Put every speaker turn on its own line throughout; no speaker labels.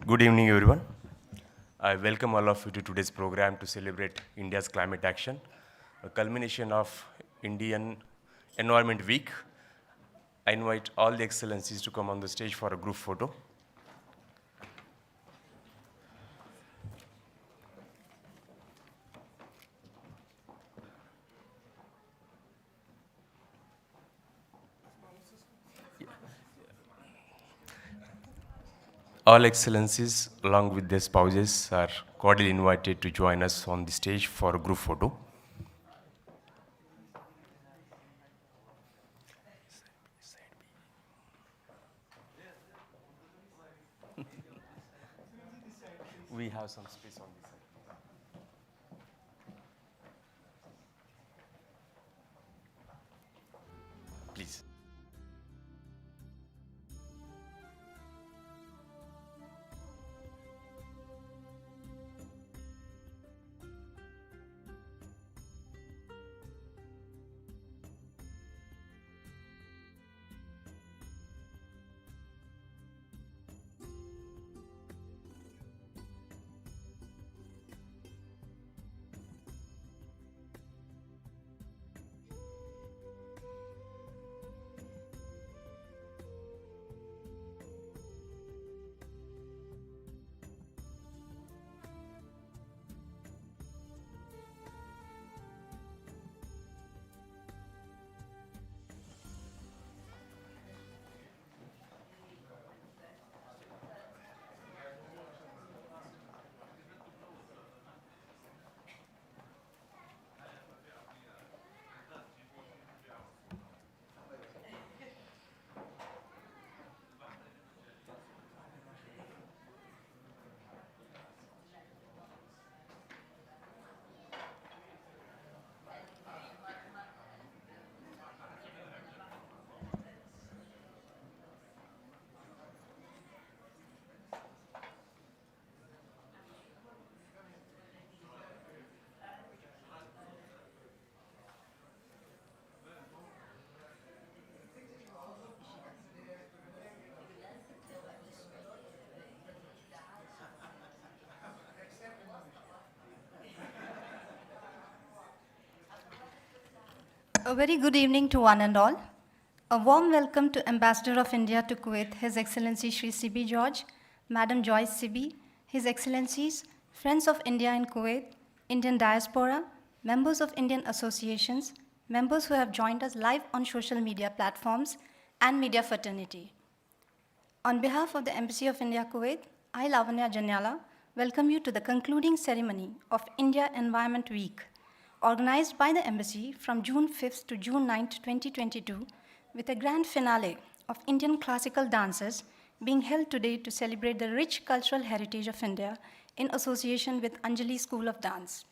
Good evening, everyone. I welcome all of you to today's program to celebrate India's climate action, a culmination of Indian Environment Week. I invite all the excellencies to come on the stage for a group photo. All excellencies, along with their spouses, are cordially invited to join us on the stage for a group photo. We have some space on this side. Please.
A very good evening to one and all. A warm welcome to Ambassador of India to Kuwait, His Excellency Shri C.B. George, Madam Joyce C.B., His Excellencies, Friends of India in Kuwait, Indian Diaspora, members of Indian associations, members who have joined us live on social media platforms, and media fraternity. On behalf of the Embassy of India Kuwait, I, Lavanya Janyala, welcome you to the concluding ceremony of India Environment Week, organized by the Embassy from June 5th to June 9th, 2022, with a grand finale of Indian classical dances being held today to celebrate the rich cultural heritage of India in association with Anjali School of Dance.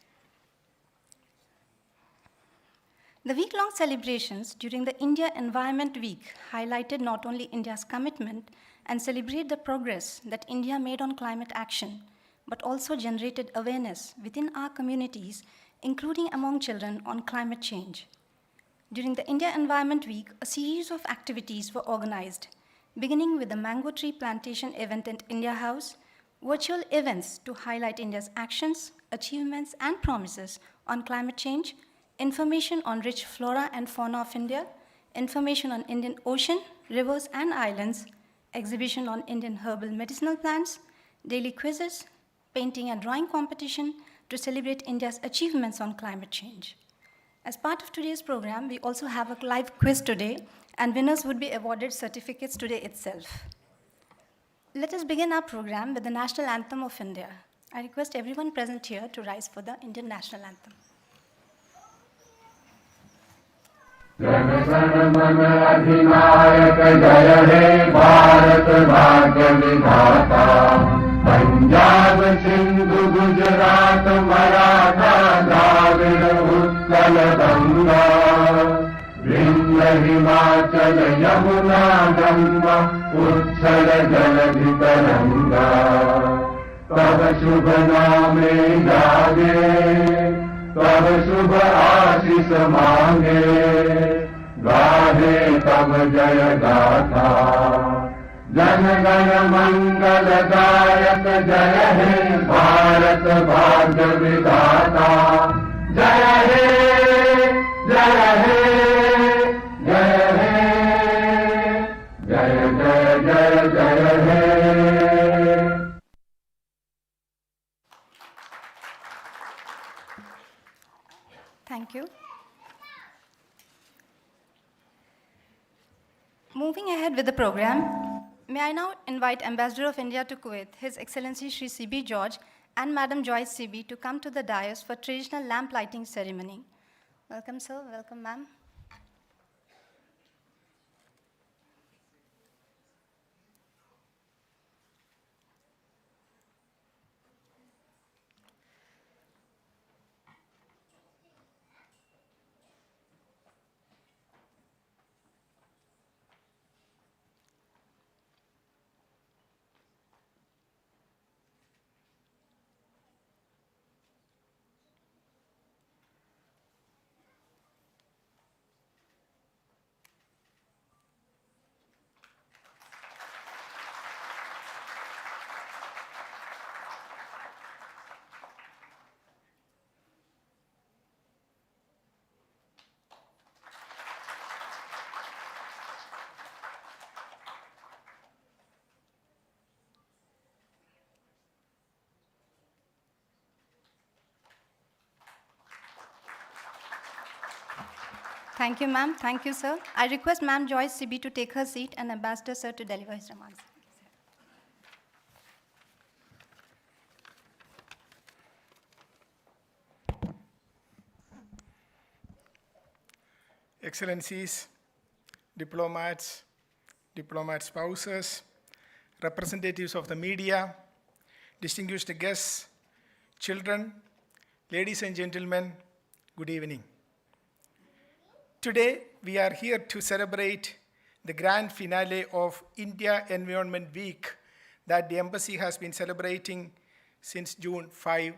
The week-long celebrations during the India Environment Week highlighted not only India's commitment and celebrate the progress that India made on climate action, but also generated awareness within our communities, including among children, on climate change. During the India Environment Week, a series of activities were organized, beginning with the mango tree plantation event at India House, virtual events to highlight India's actions, achievements, and promises on climate change, information on rich flora and fauna of India, information on Indian ocean, rivers, and islands, exhibition on Indian herbal medicinal plants, daily quizzes, painting and drawing competition, to celebrate India's achievements on climate change. As part of today's program, we also have a live quiz today, and winners would be awarded certificates today itself. Let us begin our program with the National Anthem of India. I request everyone present here to rise for the Indian National Anthem.
Jana Gana मन अधिनायक जय हे भारत भाग्य विधाता पंजाब सिंधु गुजरात मराठा द्राविड़ उत्कल गंगा विंध्य हिमाचल यमुना गंगा उच्छल जलधि तरंगा तब शुभ नामे जागे तब शुभ आशीष मांगे गाहे तब जय गाथा जन गण मंगलदायक जय हे भारत भाग्य विधाता जय हे जय हे जय हे जय जय जय जय हे।
Thank you. Moving ahead with the program, may I now invite Ambassador of India to Kuwait, His Excellency Shri C.B. George and Madam Joyce C.B. to come to the dais for traditional lamp lighting ceremony. Welcome, sir. Welcome, ma'am. Thank you, ma'am. Thank you, sir. I request Ma'am Joyce C.B. to take her seat and Ambassador, sir, to deliver his remarks.
Excellencies, diplomats, diplomat spouses, representatives of the media, distinguished guests, children, ladies and gentlemen, good evening. Today, we are here to celebrate the grand finale of India Environment Week that the Embassy has been celebrating since June 5.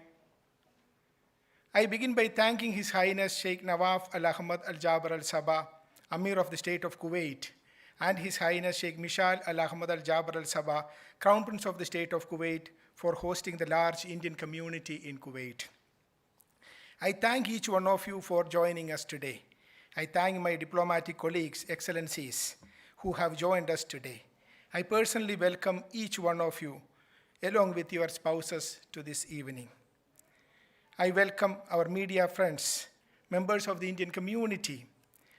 I begin by thanking His Highness Sheikh Nawaf Al Ahmad Al Jaber Al Sabah, Amir of the State of Kuwait, and His Highness Sheikh Mishal Al Ahmad Al Jaber Al Sabah, Crown Prince of the State of Kuwait, for hosting the large Indian community in Kuwait. I thank each one of you for joining us today. I thank my diplomatic colleagues, excellencies, who have joined us today. I personally welcome each one of you, along with your spouses, to this evening. I welcome our media friends, members of the Indian community.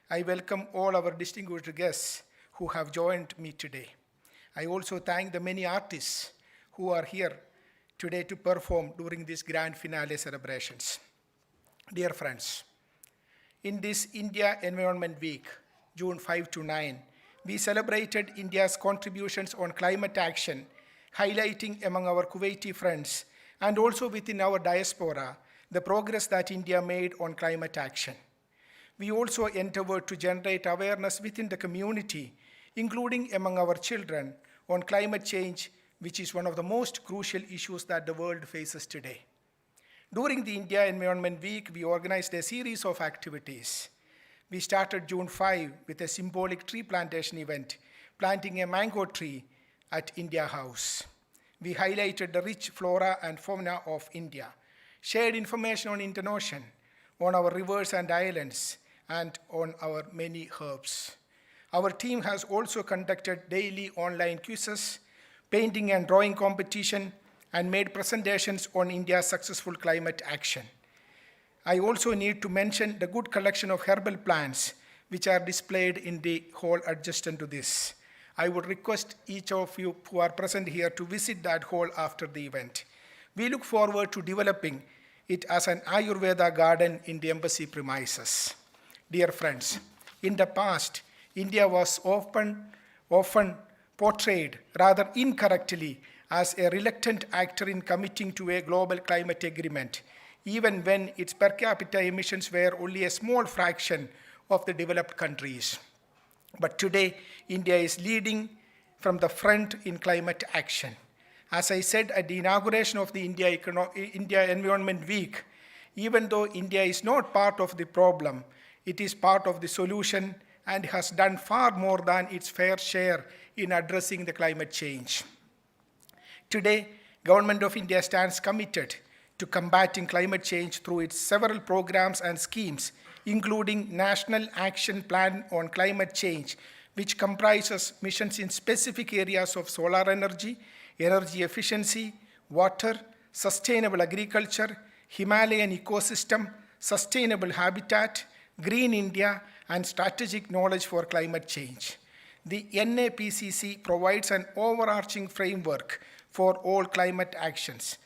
I welcome all our distinguished guests who have joined me today. I also thank the many artists who are here today to perform during these grand finale celebrations. Dear friends, in this India Environment Week, June 5 to 9, we celebrated India's contributions on climate action, highlighting among our Kuwaiti friends and also within our diaspora the progress that India made on climate action. We also endeavored to generate awareness within the community, including among our children, on climate change, which is one of the most crucial issues that the world faces today. During the India Environment Week, we organized a series of activities. We started June 5 with a symbolic tree plantation event, planting a mango tree at India House. We highlighted the rich flora and fauna of India, shared information on Indian Ocean, on our rivers and islands, and on our many herbs. Our team has also conducted daily online quizzes, painting and drawing competition, and made presentations on India's successful climate action. I also need to mention the good collection of herbal plants which are displayed in the hall adjacent to this. I would request each of you who are present here to visit that hall after the event. We look forward to developing it as an Ayurveda garden in the embassy premises. Dear friends, in the past, India was often portrayed rather incorrectly as a reluctant actor in committing to a global climate agreement, even when its per capita emissions were only a small fraction of the developed countries. But today, India is leading from the front in climate action. As I said at the inauguration of the India Environment Week, even though India is not part of the problem, it is part of the solution and has done far more than its fair share in addressing the climate change. Today, Government of India stands committed to combating climate change through its several programs and schemes, including National Action Plan on Climate Change, which comprises missions in specific areas of solar energy, energy efficiency, water, sustainable agriculture, Himalayan ecosystem, sustainable habitat, Green India, and strategic knowledge for climate change. The NAPCC provides an overarching framework for all climate actions.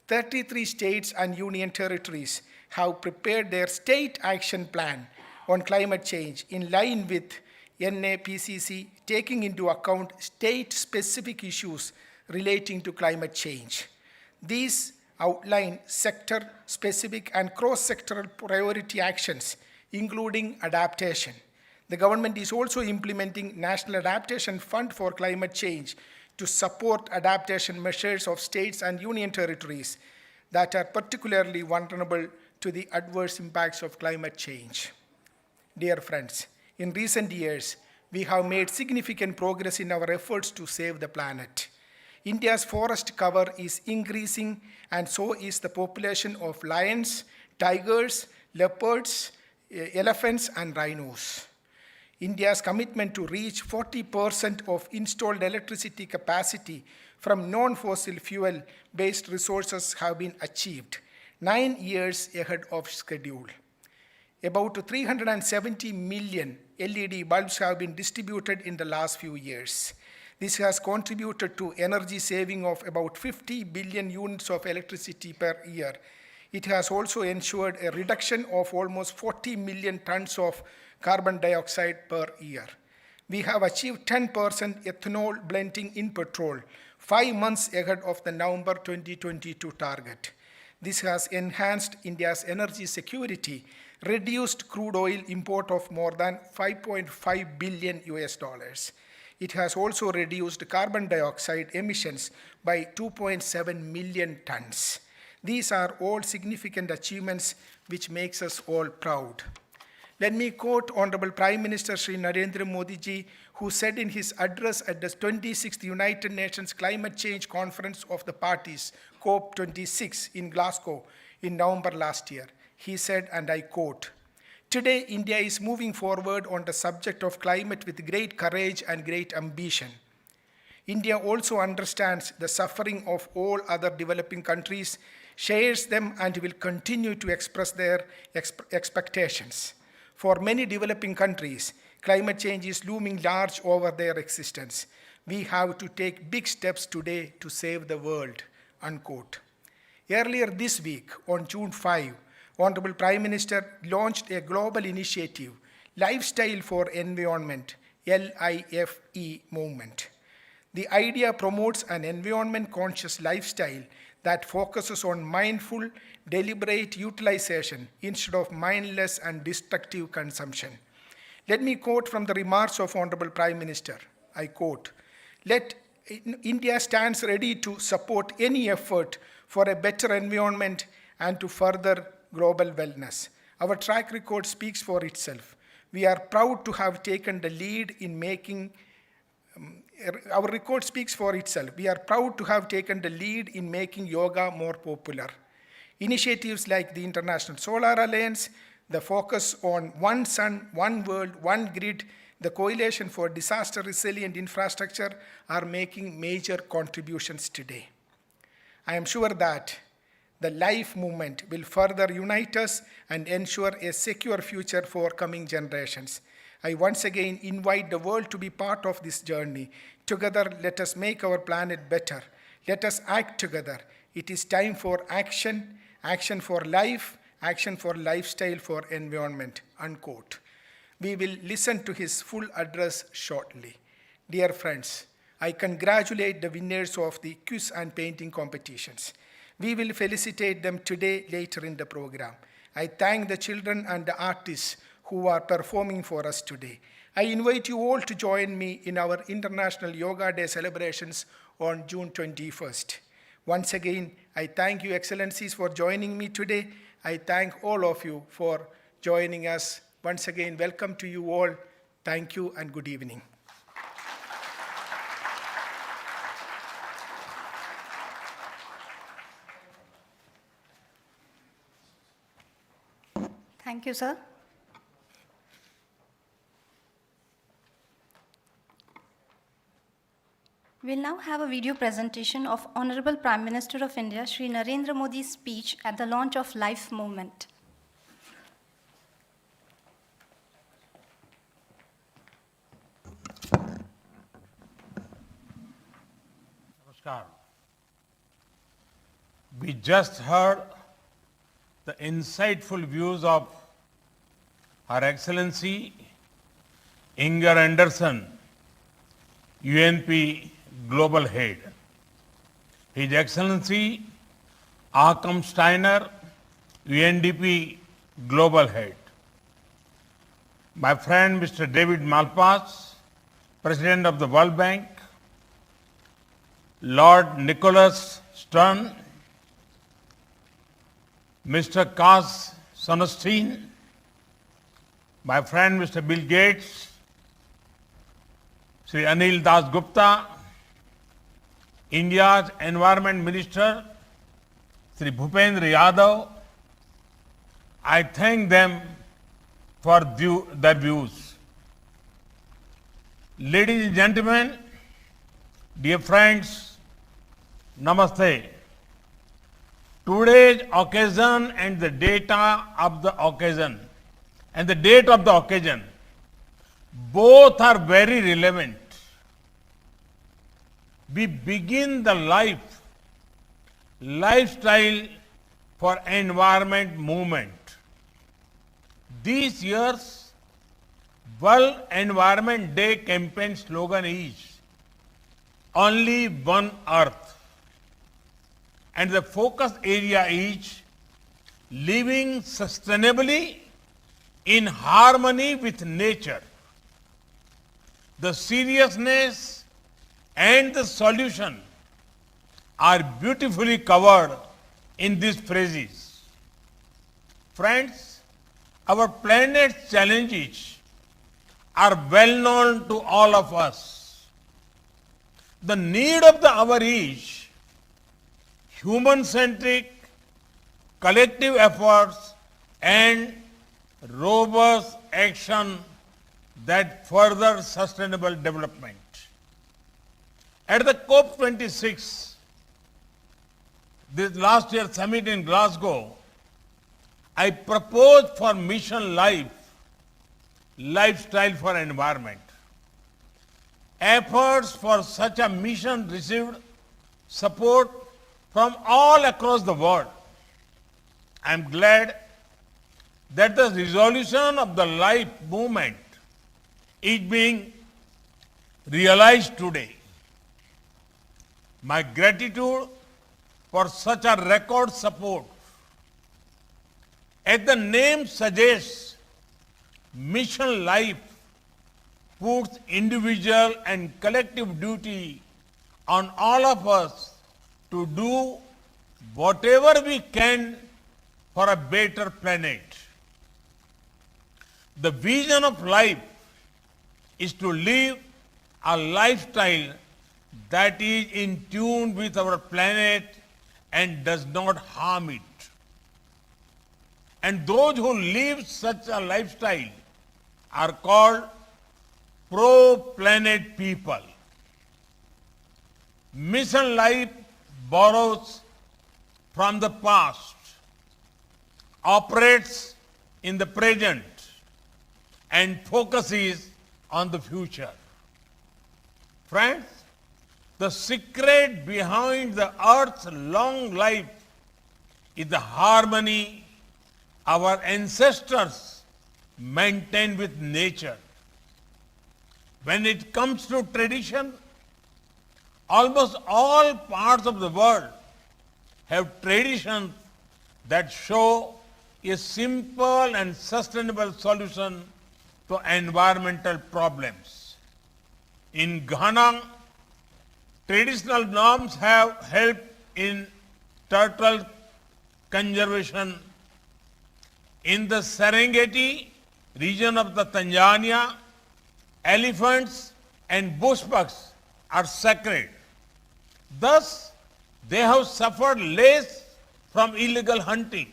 33 states and union territories have prepared their state action plan on climate change in line with NAPCC, taking into account state-specific issues relating to climate change. These outline sector-specific and cross-sectoral priority actions, including adaptation. The government is also implementing National Adaptation Fund for Climate Change to support adaptation measures of states and union territories that are particularly vulnerable to the adverse impacts of climate change. Dear friends, in recent years, we have made significant progress in our efforts to save the planet. India's forest cover is increasing, and so is the population of lions, tigers, leopards, elephants, and rhinos. India's commitment to reach 40% of installed electricity capacity from non-fossil fuel-based resources have been achieved, 9 years ahead of schedule. About 370 million LED bulbs have been distributed in the last few years. This has contributed to energy saving of about 50 billion units of electricity per year. It has also ensured a reduction of almost 40 million tons of carbon dioxide per year. We have achieved 10% ethanol blending in petrol, 5 months ahead of the November 2022 target. This has enhanced India's energy security, reduced crude oil import of more than 5.5 billion US dollars. It has also reduced carbon dioxide emissions by 2.7 million tons. These are all significant achievements which makes us all proud. Let me quote Honorable Prime Minister Shri Narendra Modi ji, who said in his address at the 26th United Nations Climate Change Conference of the Parties, COP26 in Glasgow in November last year. He said, and I quote, "Today, India is moving forward on the subject of climate with great courage and great ambition. India also understands the suffering of all other developing countries, shares them, and will continue to express their expectations. For many developing countries, climate change is looming large over their existence. We have to take big steps today to save the world," unquote. Earlier this week, on June 5, Honorable Prime Minister launched a global initiative, Lifestyle for Environment, LIFE movement. The idea promotes an environment-conscious lifestyle that focuses on mindful, deliberate utilization instead of mindless and destructive consumption. Let me quote from the remarks of Honorable Prime Minister. I quote, "India stands ready to support any effort for a better environment and to further global wellness. Our track record speaks for itself. We are proud to have taken the lead in making Our record speaks for itself. We are proud to have taken the lead in making yoga more popular. Initiatives like the International Solar Alliance, the focus on One Sun, One World, One Grid, the Coalition for Disaster Resilient Infrastructure are making major contributions today. I am sure that the LIFE movement will further unite us and ensure a secure future for coming generations. I once again invite the world to be part of this journey. Together, let us make our planet better. Let us act together. It is time for action, action for life, action for lifestyle for environment," unquote. We will listen to his full address shortly. Dear friends, I congratulate the winners of the quiz and painting competitions. We will felicitate them today later in the program. I thank the children and the artists who are performing for us today. I invite you all to join me in our International Yoga Day celebrations on June 21st. Once again, I thank you, Excellencies, for joining me today. I thank all of you for joining us. Once again, welcome to you all. Thank you and good evening.
Thank you, sir. We'll now have a video presentation of Honorable Prime Minister of India, Shri Narendra Modi's speech at the launch of Life Movement.
Namaskar. We just heard the insightful views of Her Excellency Inger Anderson, UNP Global Head. His Excellency Akam Steiner, UNDP Global Head. My friend Mr. David Malpass, President of the World Bank, Lord Nicholas Stern, Mr. Kaz Sonestein, my friend Mr. Bill Gates, Sri Anil Das Gupta, India's Environment Minister, Sri Bhupendra Yadav, I thank them for their views. Ladies and gentlemen, dear friends, Namaste. Today's occasion and the date of the occasion both are very relevant. We begin the lifestyle for environment movement. This year's World Environment Day campaign slogan is "Only One Earth," and the focus area is living sustainably in harmony with nature. The seriousness and the solution are beautifully covered in these phrases. Friends, our planet's challenges are well known to all of us. The need of the hour is human-centric, collective efforts and robust action that further sustainable development. At the COP26, this last year's summit in Glasgow, I proposed for Mission Life, Lifestyle for Environment. Efforts for such a mission received support from all across the world. I am glad that the resolution of the Life movement is being realized today. My gratitude for such a record support. As the name suggests, Mission Life puts individual and collective duty on all of us to do whatever we can for a better planet. The vision of life is to live a lifestyle that is in tune with our planet and does not harm it. And those who live such a lifestyle are called pro-planet people. Mission Life borrows from the past, operates in the present, and focuses on the future. Friends, the secret behind the Earth's long life is the harmony our ancestors maintained with nature. When it comes to tradition, almost all parts of the world have traditions that show a simple and sustainable solution to environmental problems. In Ghana, traditional norms have helped in turtle conservation. In the Serengeti region of the Tanzania, elephants and bushbucks are sacred. Thus, they have suffered less from illegal hunting.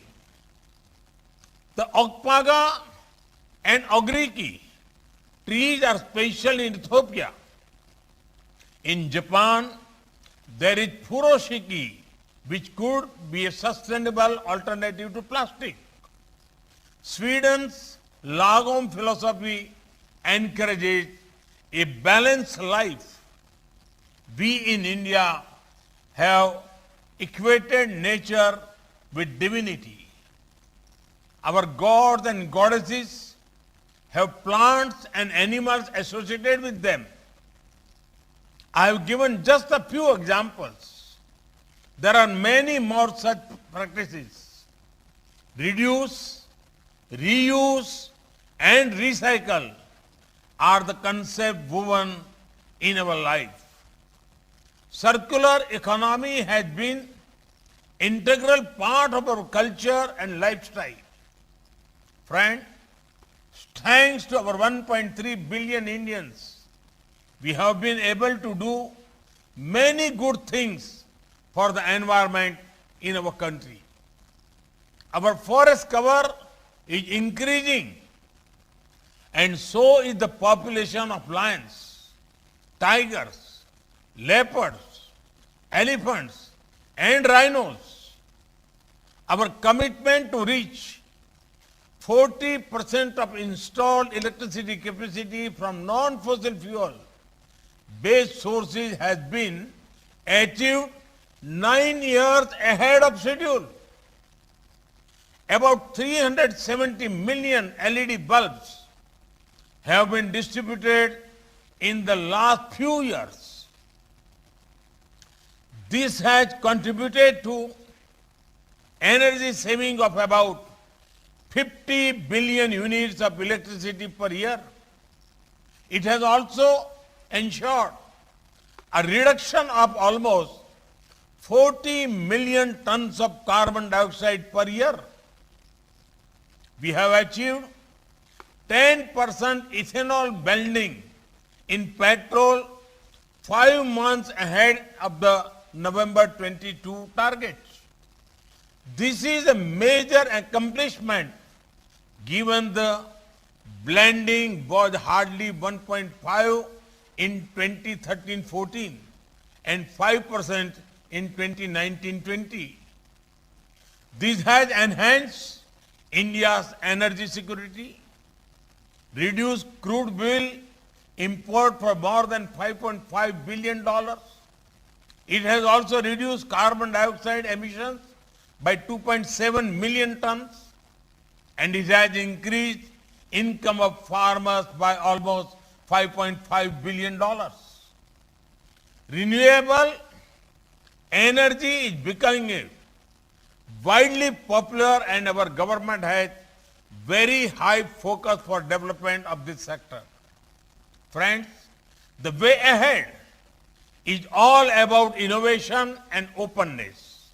The okpaga and ogriki trees are special in Ethiopia. In Japan, there is furoshiki, which could be a sustainable alternative to plastic. Sweden's Lagom philosophy encourages a balanced life. We in India have equated nature with divinity. Our gods and goddesses have plants and animals associated with them. I have given just a few examples. There are many more such practices. Reduce, reuse, and recycle are the concepts woven in our life. Circular economy has been integral part of our culture and lifestyle. Friend, thanks to our 1.3 billion Indians, we have been able to do many good things for the environment in our country. Our forest cover is increasing, and so is the population of lions, tigers, leopards, elephants, and rhinos. Our commitment to reach 40% of installed electricity capacity from non-fossil fuel based sources has been achieved 9 years ahead of schedule. About 370 million LED bulbs have been distributed in the last few years. This has contributed to energy saving of about 50 billion units of electricity per year. It has also ensured a reduction of almost 40 million tons of carbon dioxide per year. We have achieved 10% ethanol blending in petrol 5 months ahead of the November 22 target. This is a major accomplishment given the blending was hardly 1.5 in 2013-14 and 5% in 2019-20. This has enhanced India's energy security, reduced crude oil import for more than $5.5 billion. It has also reduced carbon dioxide emissions by 2.7 million tons, and it has increased income of farmers by almost $5.5 billion. Renewable energy is becoming widely popular, and our government has very high focus for development of this sector. Friends, the way ahead is all about innovation and openness.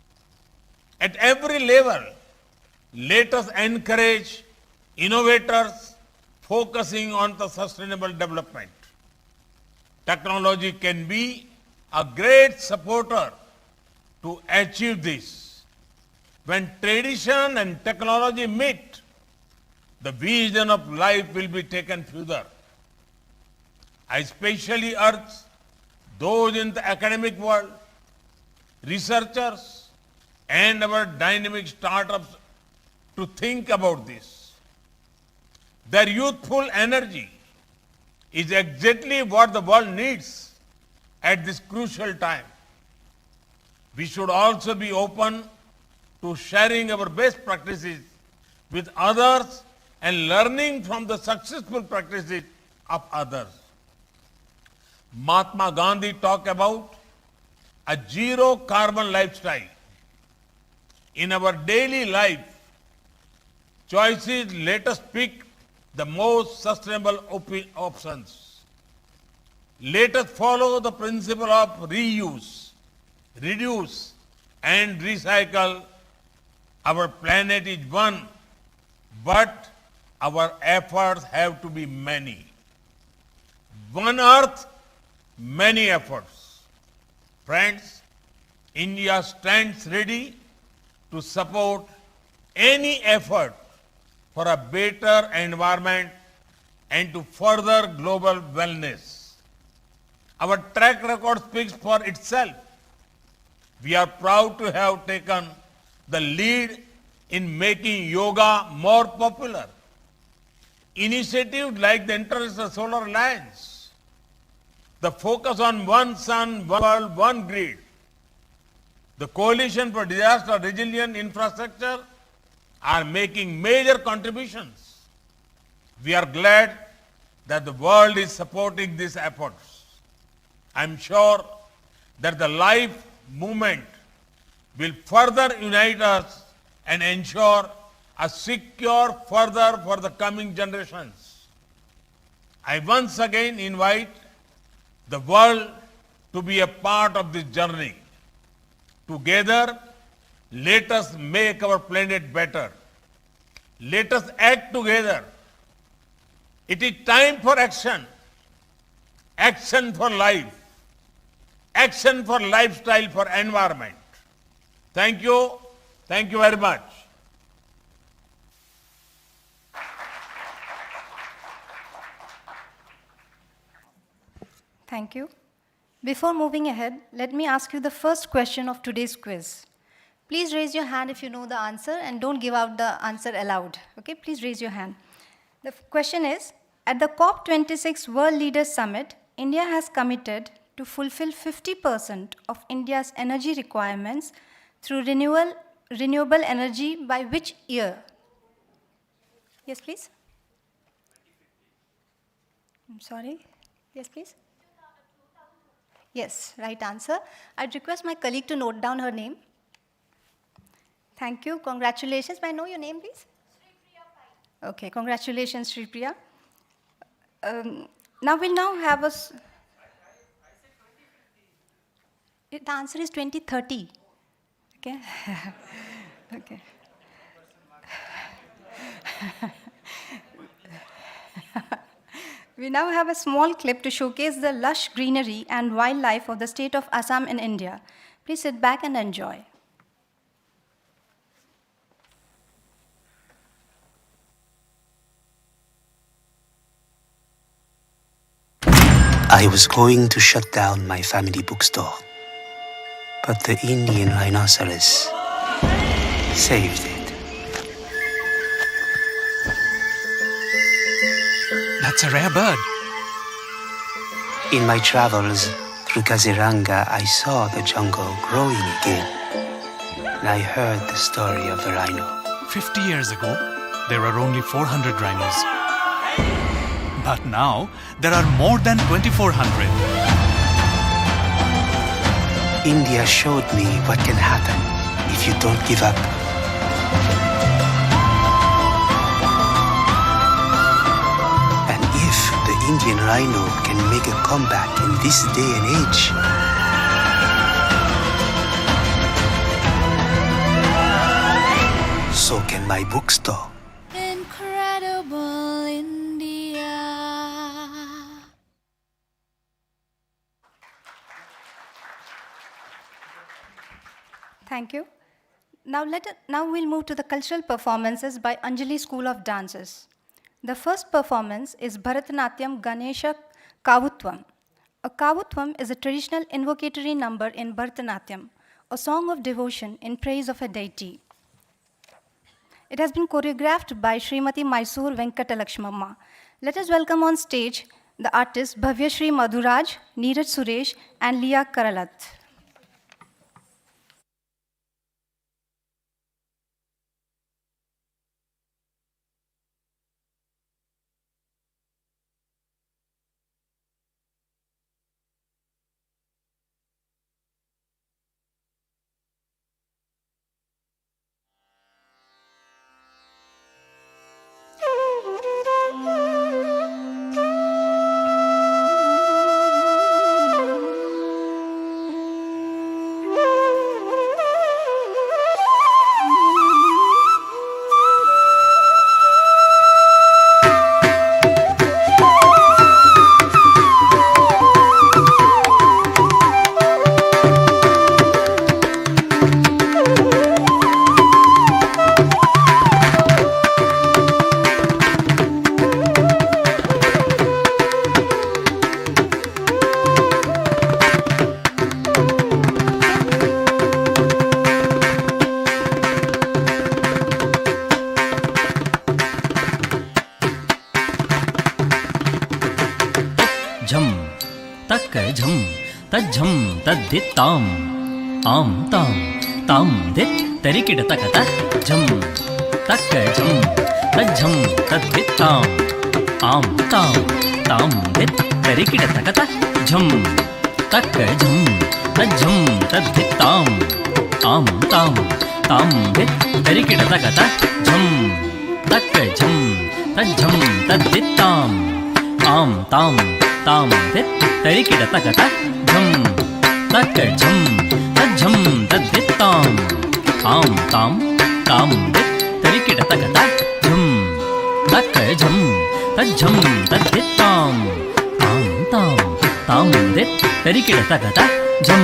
At every level, let us encourage innovators focusing on the sustainable development. Technology can be a great supporter to achieve this. When tradition and technology meet, the vision of life will be taken further. I especially urge those in the academic world, researchers, and our dynamic startups to think about this. Their youthful energy is exactly what the world needs at this crucial time. We should also be open to sharing our best practices with others and learning from the successful practices of others. Mahatma Gandhi talked about a zero carbon lifestyle. In our daily life choices, let us pick the most sustainable options. Let us follow the principle of reuse, reduce, and recycle. Our planet is one, but our efforts have to be many. One earth, many efforts. Friends, India stands ready to support any effort for a better environment and to further global wellness. Our track record speaks for itself. We are proud to have taken the lead in making yoga more popular. Initiatives like the International Solar Alliance, the focus on one sun, one world, one grid, the Coalition for Disaster Resilient Infrastructure are making major contributions. We are glad that the world is supporting these efforts. I am sure that the life movement will further unite us and ensure a secure further for the coming generations. I once again invite the world to be a part of this journey. Together, let us make our planet better. Let us act together. It is time for action. Action for life. Action for lifestyle, for environment. Thank you. Thank you very much.
Thank you. Before moving ahead, let me ask you the first question of today's quiz. Please raise your hand if you know the answer and don't give out the answer aloud. Okay, please raise your hand. The question is, at the COP26 World Leaders Summit, India has committed to fulfill 50% of India's energy requirements through renewable energy by which year? Yes, please. I'm sorry. Yes, please. Yes, right answer. I'd request my colleague to note down her name. Thank you. Congratulations. May I know your name, please? Okay, congratulations, Shripriya. Now we'll have a... The answer is 2030. Okay? Okay. We now have a small clip to showcase the lush greenery and wildlife of the state of Assam in India. Please sit back and enjoy.
I was going to shut down my family bookstore, but the Indian rhinoceros saved it.
That's a rare bird.
In my travels through Kaziranga, I saw the jungle growing again, and I heard the story of the rhino.
50 years ago, there were only 400 rhinos. But now, there are more than 2,400.
India showed me what can happen if you don't give up. And if the Indian rhino can make a comeback in this day and age, so can my bookstore.
Incredible India.
Thank you. Now we'll move to the cultural performances by Anjali School of Dances. The first performance is Bharatanatyam Ganesha Kavutvam. A Kavutvam is a traditional invocatory number in Bharatanatyam, a song of devotion in praise of a deity. It has been choreographed by Srimati Mysore Venkatalakshmamma. Let us welcome on stage the artists Bhavya Shri Madhuraj, Neeraj Suresh, and Leah Karalat.
झम तक झम तज्झम तद्दित्ताम आम ताम ताम दित् तरिकिड तक झम तक झम तज्झम तद्दित्ताम आम ताम ताम दित् तरिकिड तक झम तक झम तज्झम तद्दित्ताम आम ताम ताम दित् तरिकिड तक झम तक झम तज्झम तद्दित्ताम आम ताम ताम दित् तरिकिड तक झम तक झम तज्झम तद्दित्ताम आम ताम ताम दित् तरिकिड तक झम तक झम तज्झम तद्दित्ताम आम ताम ताम दित् तरिकिड तक झम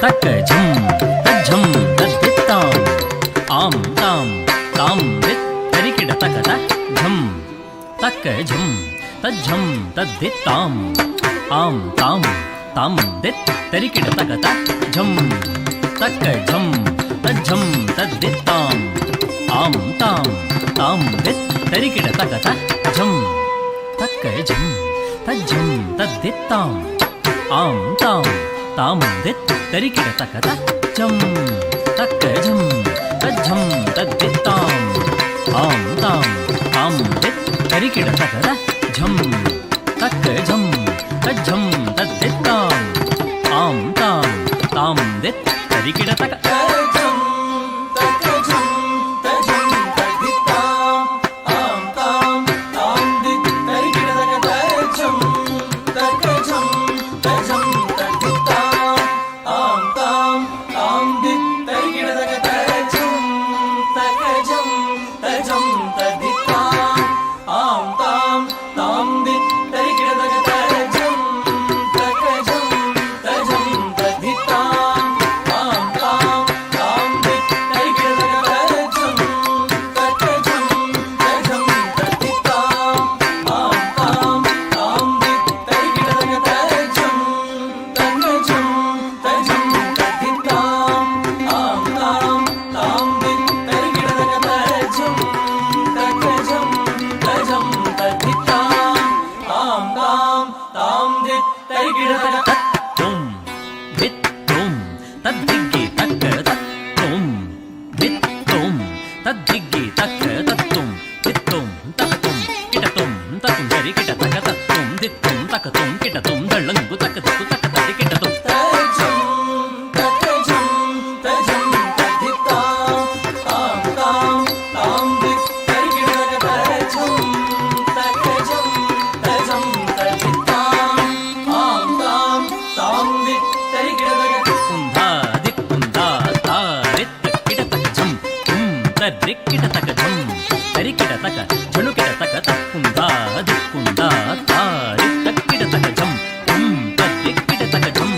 तक झम तज्झम तद्दित्ताम आम ताम ताम दित् तरिकिड तक झम तक झम तज्झम तद्दित्ताम आम ताम ताम दित् तरिकिड तक झम तक झम तज्झम तद्दित्ताम आम ताम ताम दित् तरिकिड तक झम तक झम तज्झम तद्दित्ताम आम ताम ताम दित् तरिकिड तक झम तक झम तज्झम तद्दित्ताम आम ताम ताम दित् तरिकिड तक झम तक झम तज्झम तद्दित्ताम आम ताम ताम दित् तरिकिड तक झम तक झम तज्झम तद्दित्ताम आम ताम ताम दित् तरिकिड तक झम तक झम तज्झम तद्दित्ताम आम ताम ताम दित् तरिकिड तक झम तक झम तज्झम तद्दित्ताम आम ताम ताम दित् तरिकिड तक झम तक झम तज्झम तद्दित्ताम आम ताम ताम दित् तरिकिड तक झम तक झम तज्झम तद्दित्ताम आम ताम ताम दित् तरिकिड तक झम तक झम तज्झम तद्दित्ताम आम ताम ताम दित् तरिकिड तक झम तक झम तज्झम तद्दित्ताम आम ताम ताम दित् तरिकिड तक तुम दित् तुम तद्दिग्गे तक तुम दित् तुम तद्दिग्गे तक तुम दित् तुम तक तुम किट तुम तक तरिकिड तक तुम दित् तुम तक तुम किट तुम दळंगु तक दिक्कु तक तरिकिड तुम तज्झम तक झम तज्झम तद्दित्ताम आम ताम ताम दित् तरिकिड तक झम तक झम तज्झम तद्दित्ताम आम ताम ताम दित् तरिकिड तक कुंधा दिक् कुंधा तारित् किट तक झम तरिकिड तक झम तरिकिड तक झणुकिड तक कुंधा दिक् कुंधा तारित् किट तक झम तरिकिड तक झम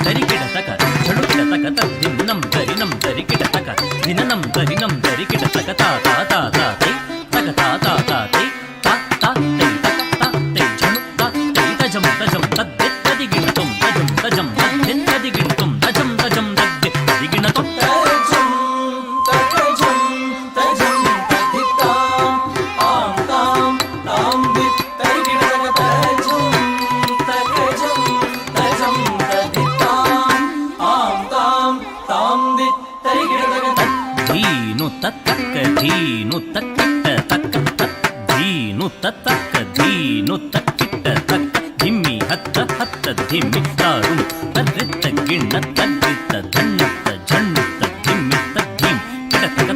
तरिकिड तक झणुकिड तक दिन्नं तरिनं तरिकिड तक दिननं तरिनं तरिकिड तक ता ता ता ता तै तक ता ता ता तै ता ता तै तक ता तै झणु ता तै तजम तजम तद्दित् तदिगिणतुं तजम तजम तद्दित् तदिगिणतुं तजम तजम तद्दित् तदिगिणतुं तजम तक झम तजम तद्दित्ताम आम ताम ताम दित् तरिकिड तक झम तक झम तजम तद्दित्ताम आम ताम ताम दित् तरिकिड तक धीनु तक धीनु तक तक धीनु तक धीनु तक तक धिम्मि हत्त हत्त धिम्मि तारुं तद्दित् गिण्ण तद्दित् धन्नत् झण्णत् धिम्मि तद्धिं किट तक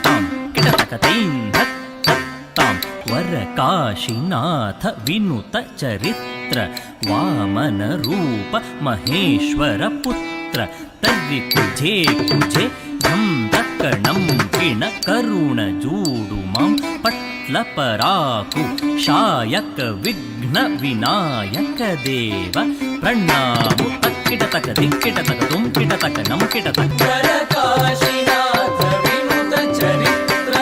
तां किट तक तैं हत् तां वरकाशीनाथ विनुत चरित्र वामन रूप महेश्वर पुत्र तर्रि कुजे कुजे झं तक्कणं किण करुण जूडु मां पट्ल पराकु शायक विघ्न विनायक देव प्रणामु तक्किट तक दिक्किट तक तुम किट तक नम किट तक वरकाशीनाथ विनुत चरित्र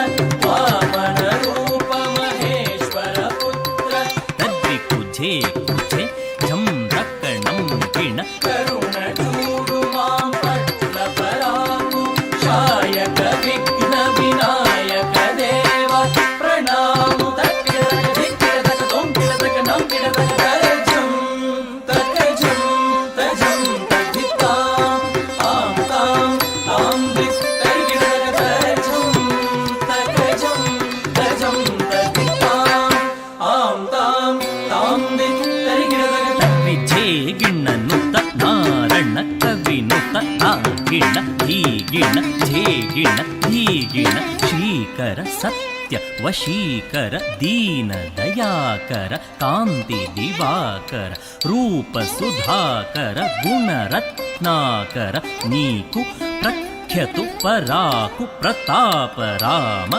वामन रूप महेश्वर पुत्र तद्रि कुजे कुजे झं तक्कणं किण करुण जूडु मां पट्ल पराकु शायक विघ्न विनायक देव प्रणामु तक्किट तक दिक्किट तक तुम किट तक नम किट तक गिण धी गिण झे गिण धी गिण शीकर सत्य वशीकर दीन दयाकर कांति दिवाकर रूप सुधाकर गुण रत्नाकर नीकु प्रख्यतु पराकु प्रताप राम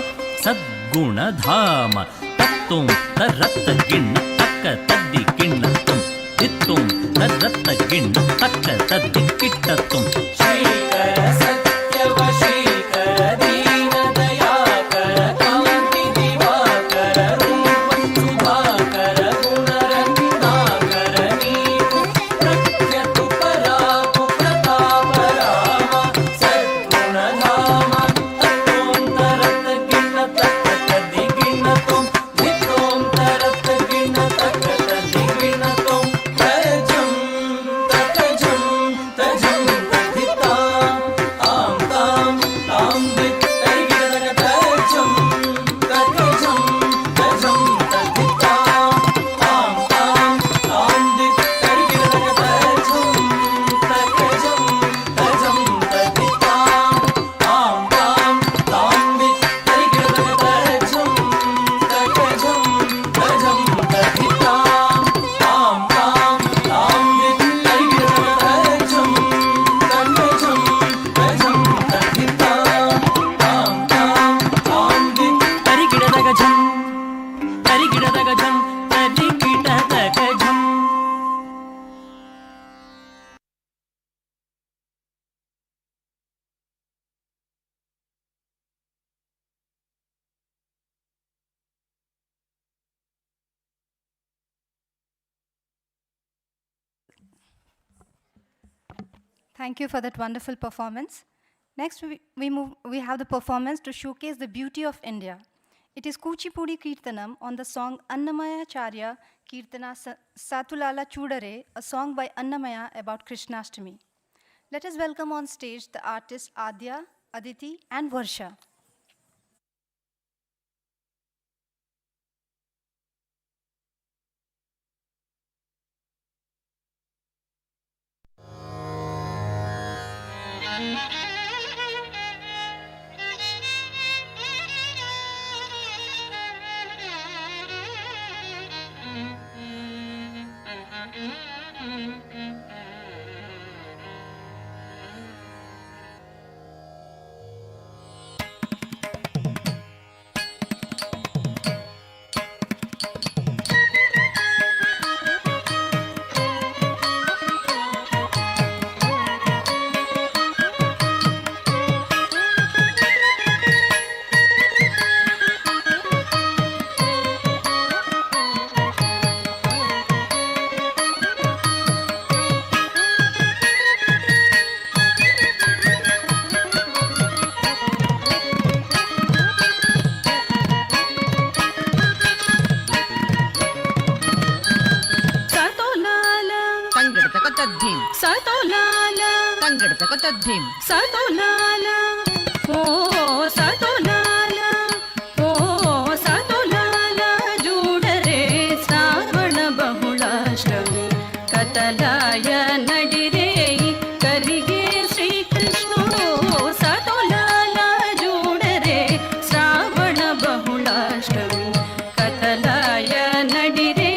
सद्गुण धाम तत्तुम तरत गिण तक तद्दि गिण तुम तित्तुम तरत गिण तक तद्दि किट्ट तुम
श्रीकर सत्य वशीकर दीन दयाकर कांति दिवाकर रूप सुधाकर गुण रत्नाकर नीकु प्रख्यतु पराकु प्रताप राम सद्गुण धाम तत्तुम तरत गिण तक तद्दि गिण तुम तित्तुम तरत गिण तक तद्दि गिण तुम तजम तजम तद्धिता आम ताम दित तरिगिण तजम तद्धिता आम ताम दित तरिगिण तजम तद्धिता आम ताम दित तरिगिण तजम तद्धिता आम ताम दित तरिगिण तजम तद्धिता आम ताम दित
तरिगिडदग झं तरिगिडदग झं तरिगिडदग झं
Thank you for that wonderful performance. Next, we have the performance to showcase the beauty of India. It is Kuchipudi Kirtanam on the song Annamaya Charya Kirtana Satulala Chudare, a song by Annamaya about Krishnashtami. Let us welcome on stage the artists Adya, Aditi, and Varsha.
Satolala, Tangadaka Tadhim, Satolala, oh Satolala, oh Satolala, Judare, Savana Bahulashtami, Katalaya Nadire, Karige Sri Krishna, oh Satolala, Judare, Savana Bahulashtami, Katalaya Nadire.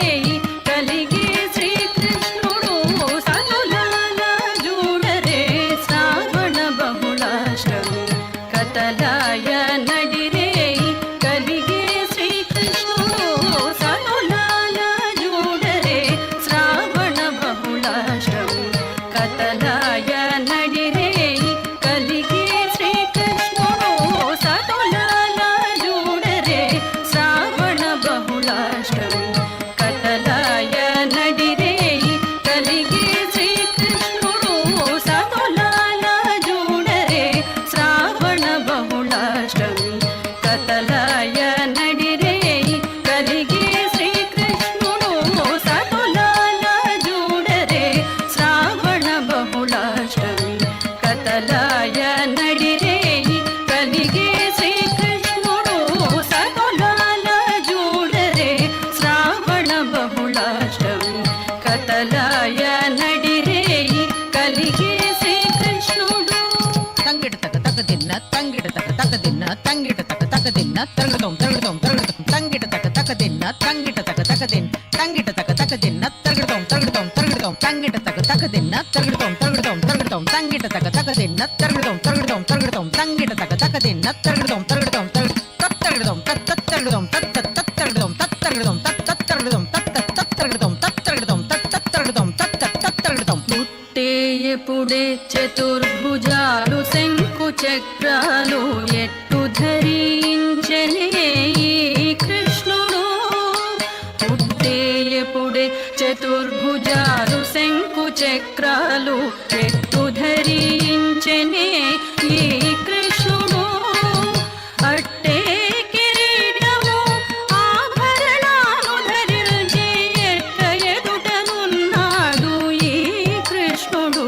Ashram తరగడం తరగడం తరగడం తంగిట తక తక దిన్న తంగిట తక తక దిన్ తంగిట తక తక దిన్న తరగడం తరగడం తరగడం తంగిట తక తక దిన్న తరగడం తరగడం తరగడం తంగిట తక తక దిన్న తరగడం తరగడం తరగడం తంగిట తక తక దిన్న తరగడం తరగడం తత్తరగడం తత్తరగడం తత్తరగడం తత్తరగడం తత్తరగడం తత్తరగడం తత్తరగడం తత్తరగడం తత్తరగడం పుట్టేయపుడే చతుర్భుజాలు శంకు చక్రాలు ఎట్టు ధరించనే ఈ కృష్ణుడు పుట్టేయపుడే చతుర్భుజాలు శంకు చక్రాలు ఎట్టు ధరించనే ఈ కృష్ణుడు అట్టే కిరీటము ఆభరణాలు ధరించి ఎట్ట ఎదుటనున్నాడు ఈ కృష్ణుడు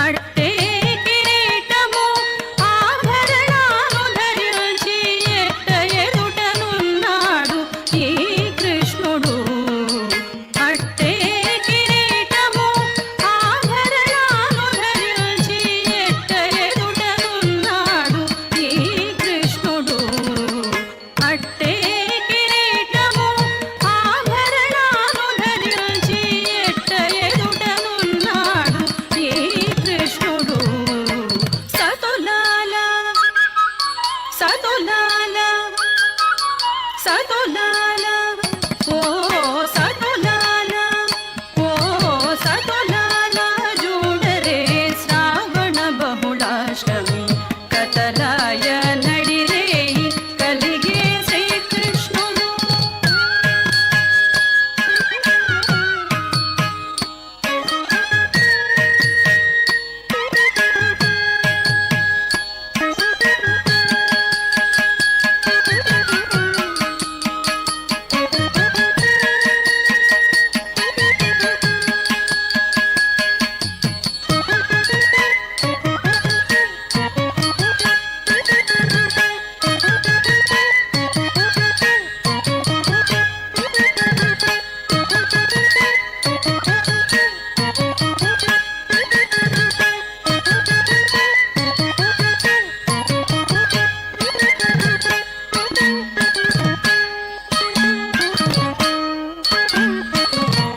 అట్టే కిరీటము ఆభరణాలు ధరించి ఎట్ట ఎదుటనున్నాడు ఈ కృష్ణుడు అట్టే కిరీటము ఆభరణాలు ధరించి ఎట్ట ఎదుటనున్నాడు ఈ కృష్ణుడు అట్టే కిరీటము ఆభరణాలు ధరించి ఎట్ట ఎదుటనున్నాడు ఈ కృష్ణుడు సతులాల సతులాల సతులాల ఓ సతులాల ఓ సతులాల జూడరే శ్రావణ బహుళాష్టమి కతలాయ నడిరే కలిగే శ్రీకృష్ణుడు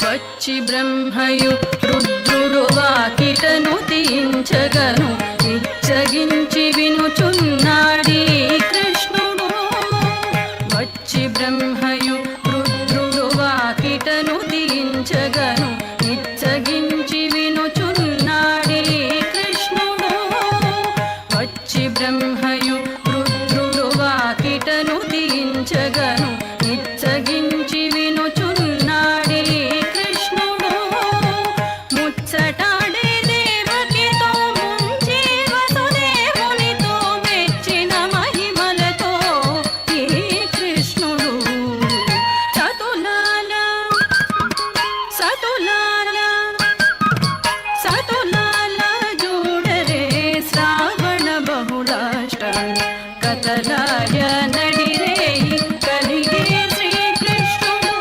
వచ్చి బ్రహ్మయు రుద్రుడు వాకిటను తీయించగను ఇచ్చగించి వినుచున్నాడీ కృష్ణుడు వచ్చి బ్రహ్మయు రుద్రుడు వాకిటను తీయించగను ఇచ్చగించి వినుచున్నాడీ కృష్ణుడు వచ్చి బ్రహ్మయు రుద్రుడు వాకిటను తీయించగను ఇచ్చగించి వినుచున్నాడీ కృష్ణుడు ముచ్చటాడే దేవకితో ముంచి వసుదేవునితో మెచ్చిన మహిమలతో ఈ కృష్ణుడు సతులాల సతులాల సతులాల జూడరే శ్రావణ బహుళాష్టమి కతలాయ నడిరే కలిగే శ్రీకృష్ణుడు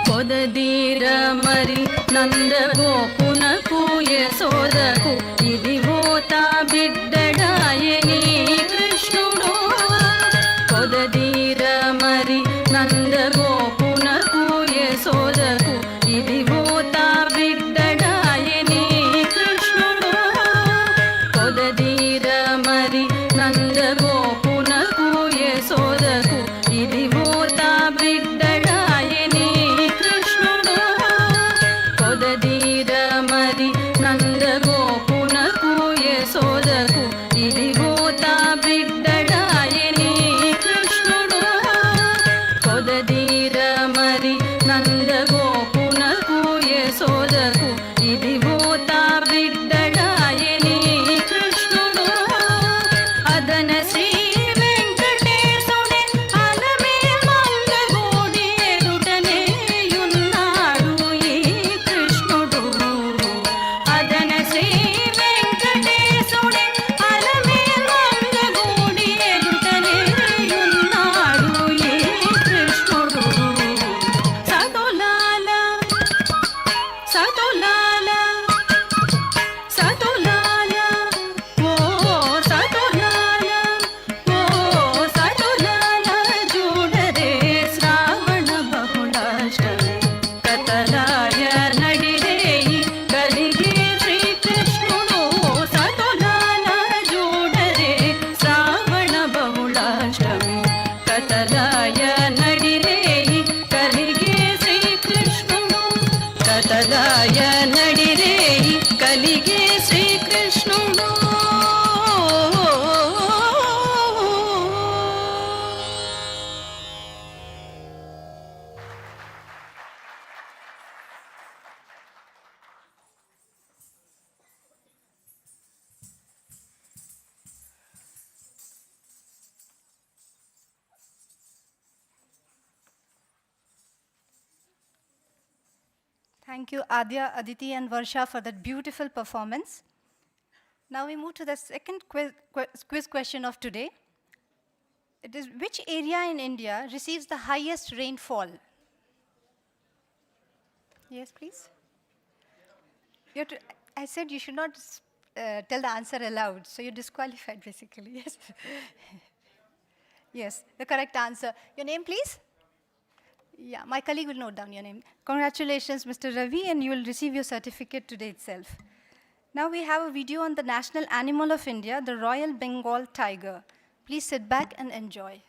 పొదదీర మరి నందగోపునకు యశోదకు ఇదిగో తా బిడ్డడాయని కృష్ణుడు పొదదీర మరి నందగోపునకు యశోదకు ఇదిగో తా బిడ్డడాయని కృష్ణుడు పొదదీర మరి నందగోపునకు యశోదకు ఇదిగో తా బిడ్డడాయని కృష్ణుడు పొదదీర
మంగళాయ నడిరే కలిగే శ్రీకృష్ణుడు
Thank you, Adya, Aditi, and Varsha for that beautiful performance. Now we move to the second quiz question of today. It is, which area in India receives the highest rainfall? Yes, please. You have to, I said you should not tell the answer aloud, so you're disqualified basically. Yes. Yes, the correct answer. Your name, please? Yeah, my colleague will note down your name. Congratulations, Mr. Ravi, and you will receive your certificate today itself. Now we have a video on the national animal of India, the Royal Bengal tiger. Please sit back and enjoy.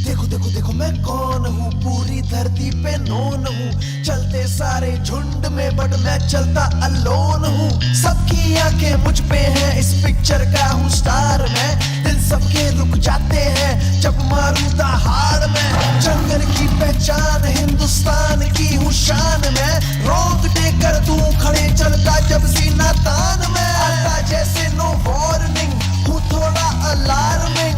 देखो देखो देखो मैं कौन हूँ पूरी धरती पे known हूँ चलते सारे झुंड में बट मैं चलता अलोन हूँ सबकी आंखें मुझ पे हैं इस पिक्चर का हूँ स्टार मैं दिल सबके रुक जाते हैं जब मारूं दहाड़ में जंगल की पहचान हिंदुस्तान की हूँ शान मैं रोक देकर तू खड़े चलता जब सीना तान में आता जैसे नो वार्निंग हूँ थोड़ा अलार्मिंग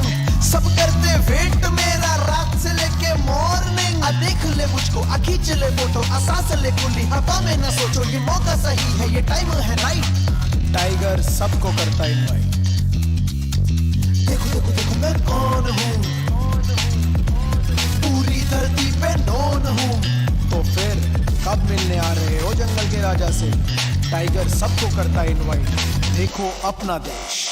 सब करते वेट मेरा रात से लेके मॉर्निंग आ देख ले मुझको आ खींच ले फोटो आ सांस ले खुली हवा में ना सोचो ये मौका सही है ये टाइम है राइट टाइगर सबको करता इनवाइट देखो देखो देखो मैं कौन हूँ पूरी धरती पे नोन हूँ तो फिर कब मिलने आ रहे हो जंगल के राजा से टाइगर सबको करता इनवाइट देखो अपना देश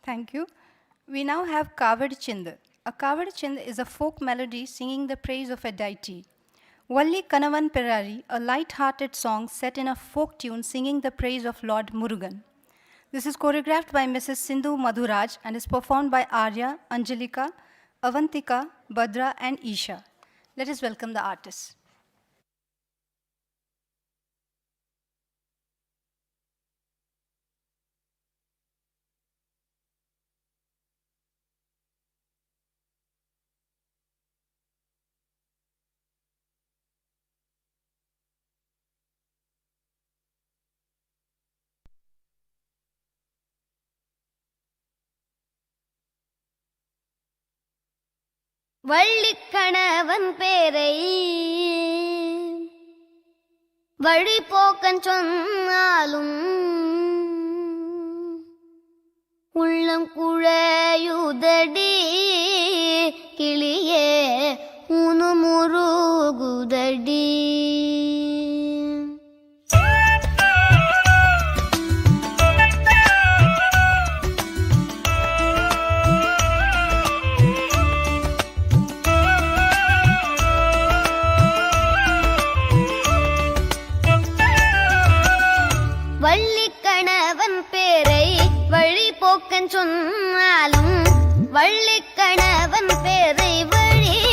Thank you. We now have Kavad Chind. A Kavad Chind is a folk melody singing the praise of a deity. Valli Kanavan Perari, a light-hearted song set in a folk tune singing the praise of Lord Murugan. This is choreographed by Mrs. Sindhu Madhuraj and is performed by Arya, Anjalika, Avantika, Badra, and Isha. Let us welcome the artists.
வள்ளிக்கணவன் பேரை வழிபோக்கன் சொன்னாலும் உள்ளம் குழையுதடி கிளியே உனு முருகுதடி சொன்னாலும் வள்ளிக்கணவன் பேரை வழி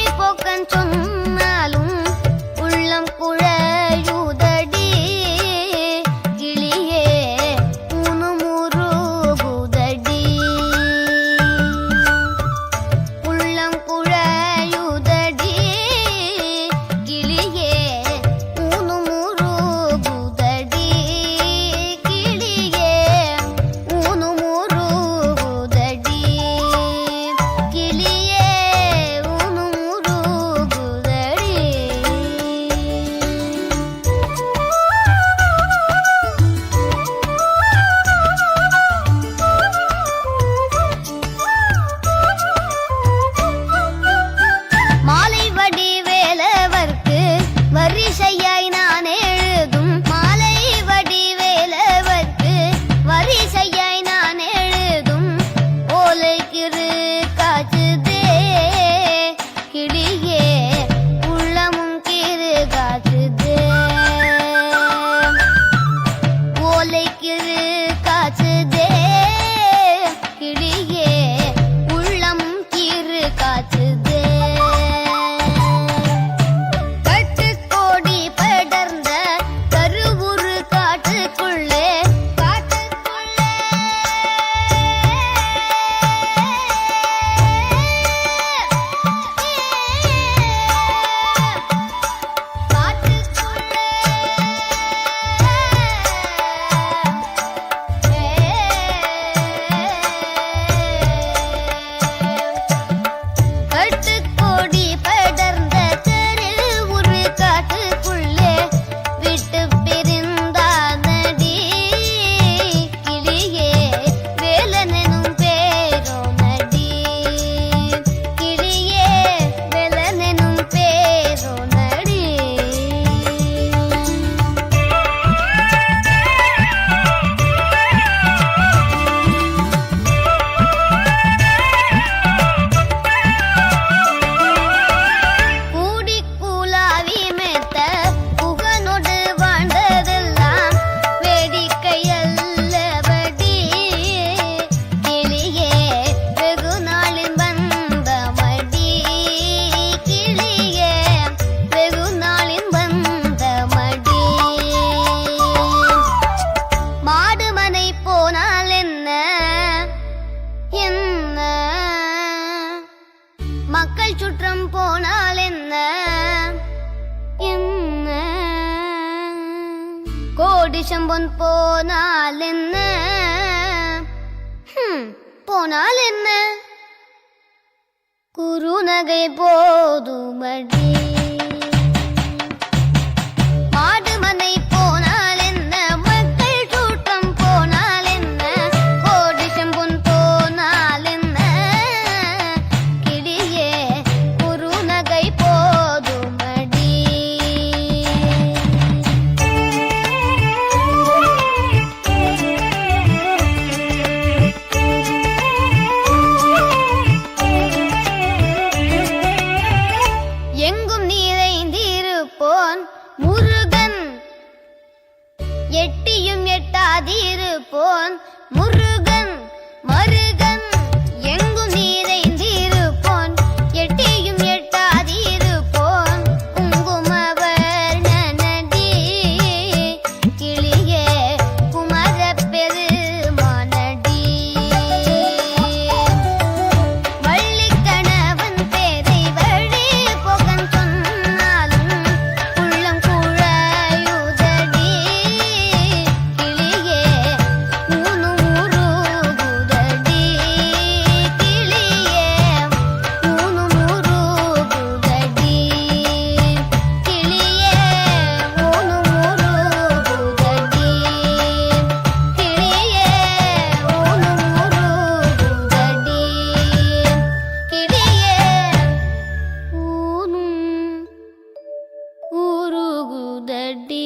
കോടിശമ്പൊൻ പോനാലെന്ന് പോനാലെന്ന് കുറുനകை போதுமடி மாடுமனை போனாலென்ன மக்கள் கூட்டம் போனாலென்ன கோடிசம்பொன் போனாலென்ன கிளியே குறுநகை போதுமடி எங்கும் நிறைந்திருப்போன் முருகன் எட்டியும் எட்டாதிருப்போன் முருகன் மருகன் எங்கும் நிறைந்திருப்போன் எட்டியும் எட்டாதிருப்போன் குங்குமவர்ணனடி கிளியே குமரப் பெருமானடி வள்ளிக்கணவன் பேரை வழி போகன் சொன்னாலும் உள்ளம் குழையுதடி கிளியே ஊனும் உருகுதடி கிளியே ஊனும் உருகுதடி கிளியே ஊனும் உருகுதடி கிளியே ஊனும் உருகுதடி கிளியே ஊனும் உருகுதடி.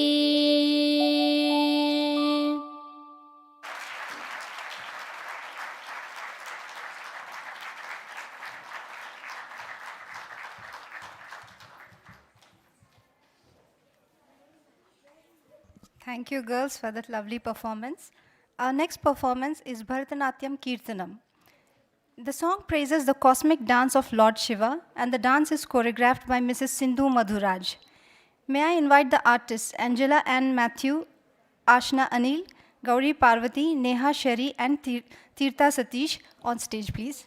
Thank you, girls, for that lovely performance. Our next performance is Bharatanatyam Kirtanam. The song praises the cosmic dance of Lord Shiva, and the dance is choreographed by Mrs. Sindhu Madhuraj. May I invite the artists Angela Ann Matthew, Ashna Anil, Gauri Parvati, Neha Sherry, and Tirtha Satish on stage, please.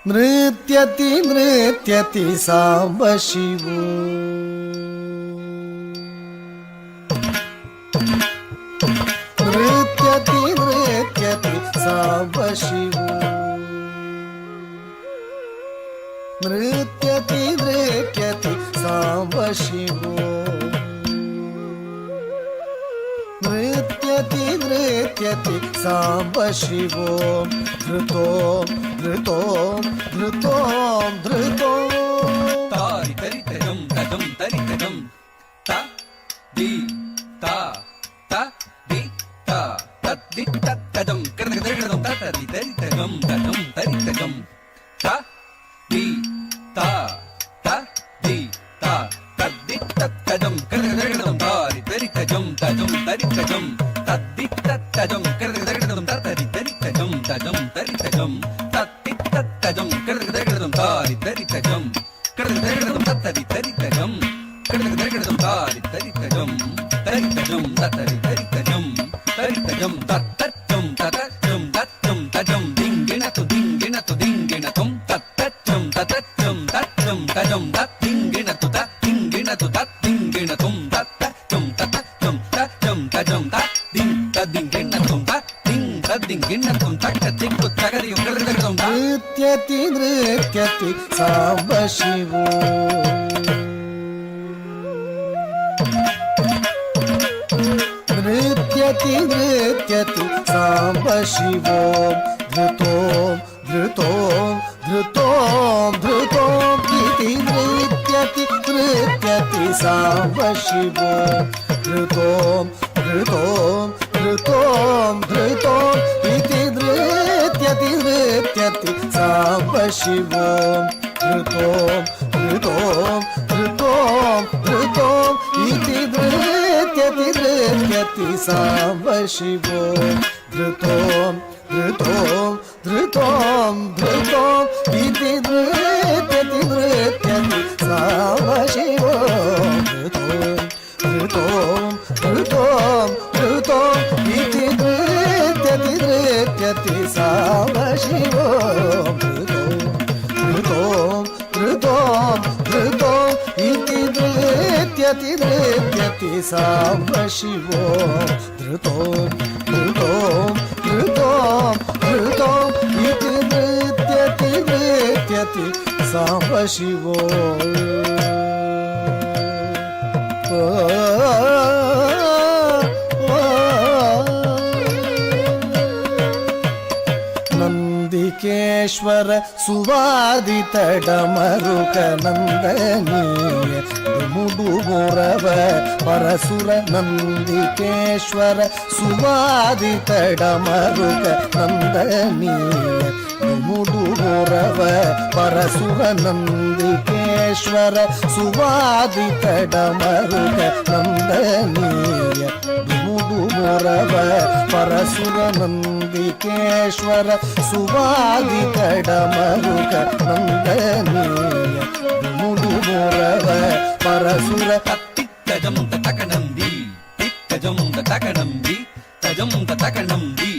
नृत्यति नृत्यति Samba शिवो नृत्यति नृत्यति साम्ब शिवो नृत्यति नृत्यति साम्ब शिवो नृत्यति नृत्यति साम्ब शिवो धृतो धृतो धृतो धृतो
तारि तरि तजं तजं तरि तजं ता दि ता ता दि ता तद्दि तजं कर्णकदर्शनं ततरि तरि तजं तजं तरि तजं ता दि ता ता दि ता तद्दि तजं कर्णकदर्शनं तारि तरि तजं तजं तरि तजं तद्दि तजं कर्णकदर्शनं ततरि तरि तजं तजं तरि तजं तत्ति तजं कर्णकदर्शनं तारि तरि तजं कर्णकदर्शनं ततरि तरि तजं कर्णकदर्शनं तारि तरि तजं ततरि तरि तजं तत्तजं ततजं ततजं तजं दिङ्गिणतु दिङ्गिणतु दिङ्गिणतं तत्तजं ततजं ततजं तजं तद्दिङ्गिणतु तद्दिङ्गिणतु तद्दिङ्गिणतं तत्तजं ततजं तजं तजं तद्दिं तद्दिङ्गिणतं तद्दिं तद्दिङ्गिणतं तट्टदिक्कु तगरियु कर्णकदर्शनं
नृत्यति नृत्यति साम्ब शिवो नृत्यति नृत्यति साम्ब शिवो धृतों धृतों धृतों धृतों इति नृत्यति नृत्यति साम्ब शिवो धृतों धृतों धृतों धृतों इति नृत्यति नृत्यति साम्ब शिवो धृतों धृतों धृतों धृतों इति नृत्यति नृत्यति साम्ब शिवो धृतों धृतों धृतों धृतों इति नृत्यति नृत्यति साम्ब शिवो धृतों धृतों धृतों धृतों इति नृत्यति नृत्यति साम्ब शिवो धृतों धृतों धृतों इति नृत्यति नृत्यति साम्ब शिवो धृतों धृतों धृतों धृतों इति नृत्यति नृत्यति साम्ब शिवो ನಂದಿಕೇಶ್ವರ ಸುವಾದಿತ ಡಮರುಕ ನಂದನೀಯ ಡುಮುಡು ಮೊರವ ಪರಸುರ ನಂದಿಕೇಶ್ವರ ಸುವಾದಿತ ಡಮರುಕ ನಂದನೀಯ ಡುಮುಡು ಮೊರವ ಪರಸುರ ನಂದಿಕೇಶ್ವರ ಸುವಾದಿತ ಡಮರುಕ ನಂದನೀಯ ಡುಮುಡು ಮೊರವ ಪರಸುರ ನಂದಿಕೇಶ್ವರ ಸುವಾದಿತ ಡಮರುಕ ನಂದನೀಯ ಡುಮುಡು ಮೊರವ ಪರಸುರ
ತಜಂ ತಕನಂದಿ ತಿಕ್ಕಜಂ ತಕನಂದಿ ತಜಂ ತಕನಂದಿ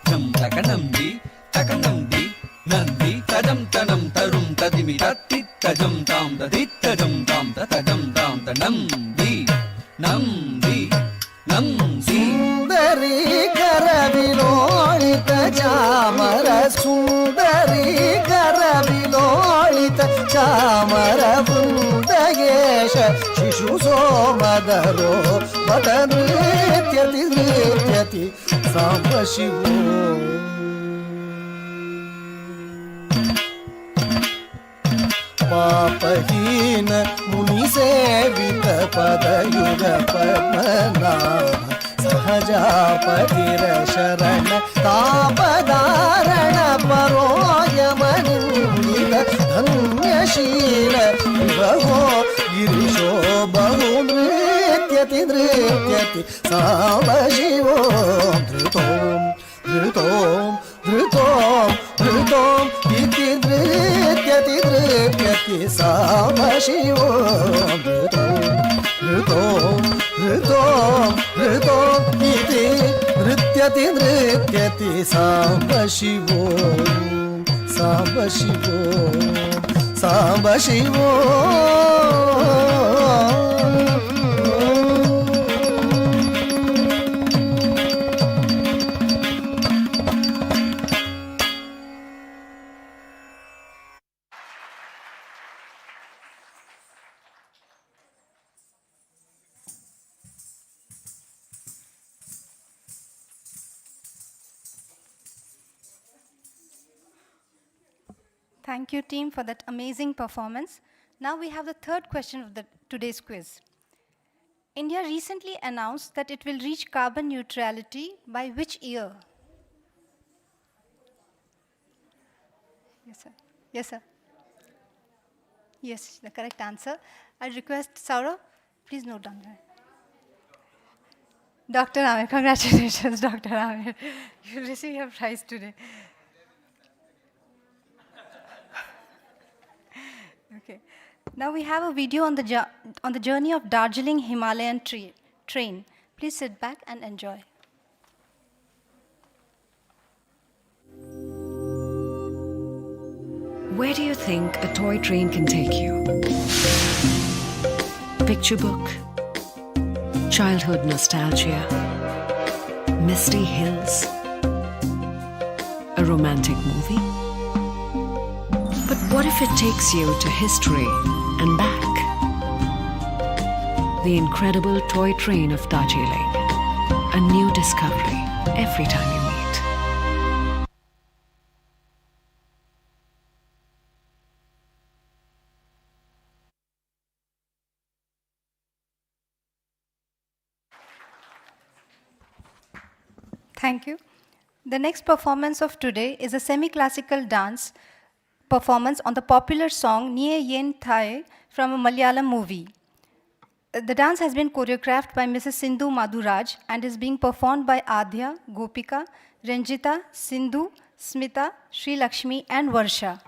ಜಂ ತಕನಂದಿ ತಕನಂದಿ ನಂದಿ ತಜಂ ತನಂ ತರುಂ ತದಿಮಿ ತತ್ತಿತ್ತಜಂ ತಾಂ ತದಿತ್ತಜಂ ತಾಂ ತಜಂ ತಾಂ ತನಂದಿ ನಂದಿ ನಂದಿ
ಸುಂದರಿ ಕರವಿಲೋಳಿತ ಚಾಮರ ಸುಂದರಿ ಕರವಿಲೋಳಿತ ಚಾಮರ ವೃಂದಯೇಶ ಶಿಶು ಸೋಮದರೋ ವಟ ನೃತ್ಯತಿ ನೃತ್ಯತಿ ಸಾಂಬ ಶಿವೋ ಪಾಪಹೀನ ಮುನಿ ಸೇವಿತ ಪದಯುಗ ಪದ್ಮನಾಭ ಸಹಜಾಪತಿರ ಶರಣ ತಾಪಧಾರಣ ಪರೋಯಮನಿಂದಿತ ಧನ್ಯಶೀಲ ವಿಭವೋ ಗಿರಿಶೋ ಬಹು ನೃತ್ಯತಿ ನೃತ್ಯತಿ ಸಾಂಬ ಶಿವೋ ಧೃತೋಂ ಧೃತೋಂ ಧೃತೋಂ ಧೃತೋಂ ಇತಿ ನೃತ್ಯತಿ ನೃತ್ಯತಿ ಸಾಂಬ ಶಿವೋ ಧೃತೋಂ ಧೃತೋಂ ಧೃತೋಂ ಧೃತೋಂ ಇತಿ ನೃತ್ಯತಿ ನೃತ್ಯತಿ Samba ಶಿವೋ Samba ಶಿವೋ Samba ಶಿವೋ
Thank you, team, for that amazing performance. Now we have the third question of today's quiz. India recently announced that it will reach carbon neutrality by which year? Yes, sir. Yes, sir. Yes, the correct answer. I request Saurabh, please note down that. Dr. Amir, congratulations, Dr. Amir. You receive your prize today. Okay. Now we have a video on the journey of Darjeeling Himalayan train. Please sit back and enjoy.
Where do you think a toy train can take you? Picture book, childhood nostalgia, misty hills, a romantic movie? But what if it takes you to history and back? The incredible toy train of Darjeeling. A new discovery every time you meet.
Thank you. The next performance of today is a semi-classical dance performance on the popular song Nie Yen Thai from a Malayalam movie. The dance has been choreographed by Mrs. Sindhu Madhuraj and is being performed by Adhya, Gopika, Ranjita, Sindhu, Smita, Sri Lakshmi, and Varsha.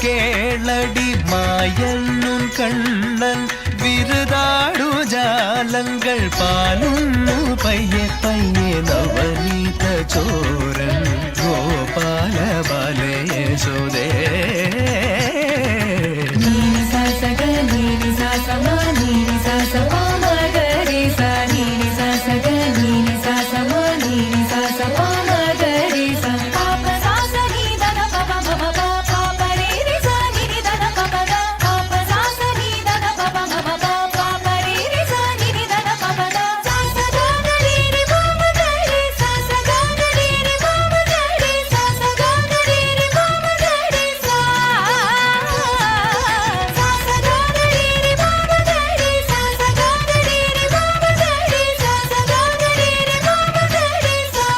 கேளடி மாயன்னுன் கண்ணன் விருதாடு ஜாலங்கள் பாலுண்ணு பையே பையே நவநீத சோரன் கோபால பாலே யசோதே நீரி சா சக நீரி சா சமா நீரி சா சமா மகரி சா நீரி சா சக நீரி சா சமா நீரி சா சமா மகரி சா பாப சா ச நீ தன பப பப பாப ரே ரி சா நீ ரி தன பப த பாப சா ச நீ தன பப பப பாப ரே ரி சா நீ ரி தன பப த சா ச க க ரி ரி பாப க ரி சா ச க க ரி ரி பாப க ரி சா ச க க ரி ரி பாப க ரி சா சா ச க க ரி ரி பாப க ரி சா ச க க ரி ரி பாப க ரி சா ச க க ரி ரி பாப க ரி சா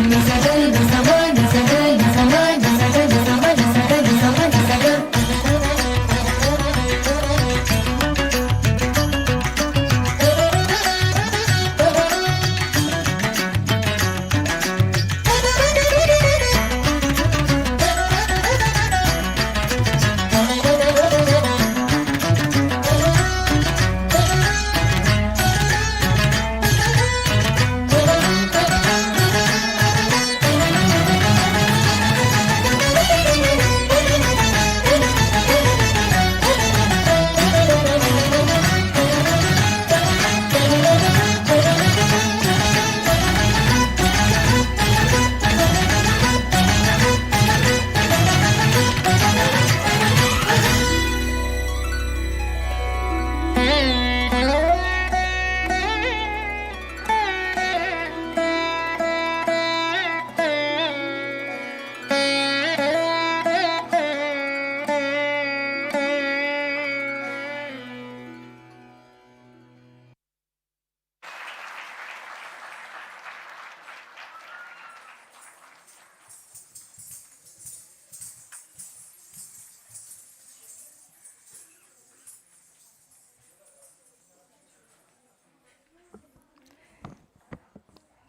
ni sa ga ni sa ma ni sa ga ni sa ma ni sa ga ni sa ma ni sa ga ni sa ma ni sa ga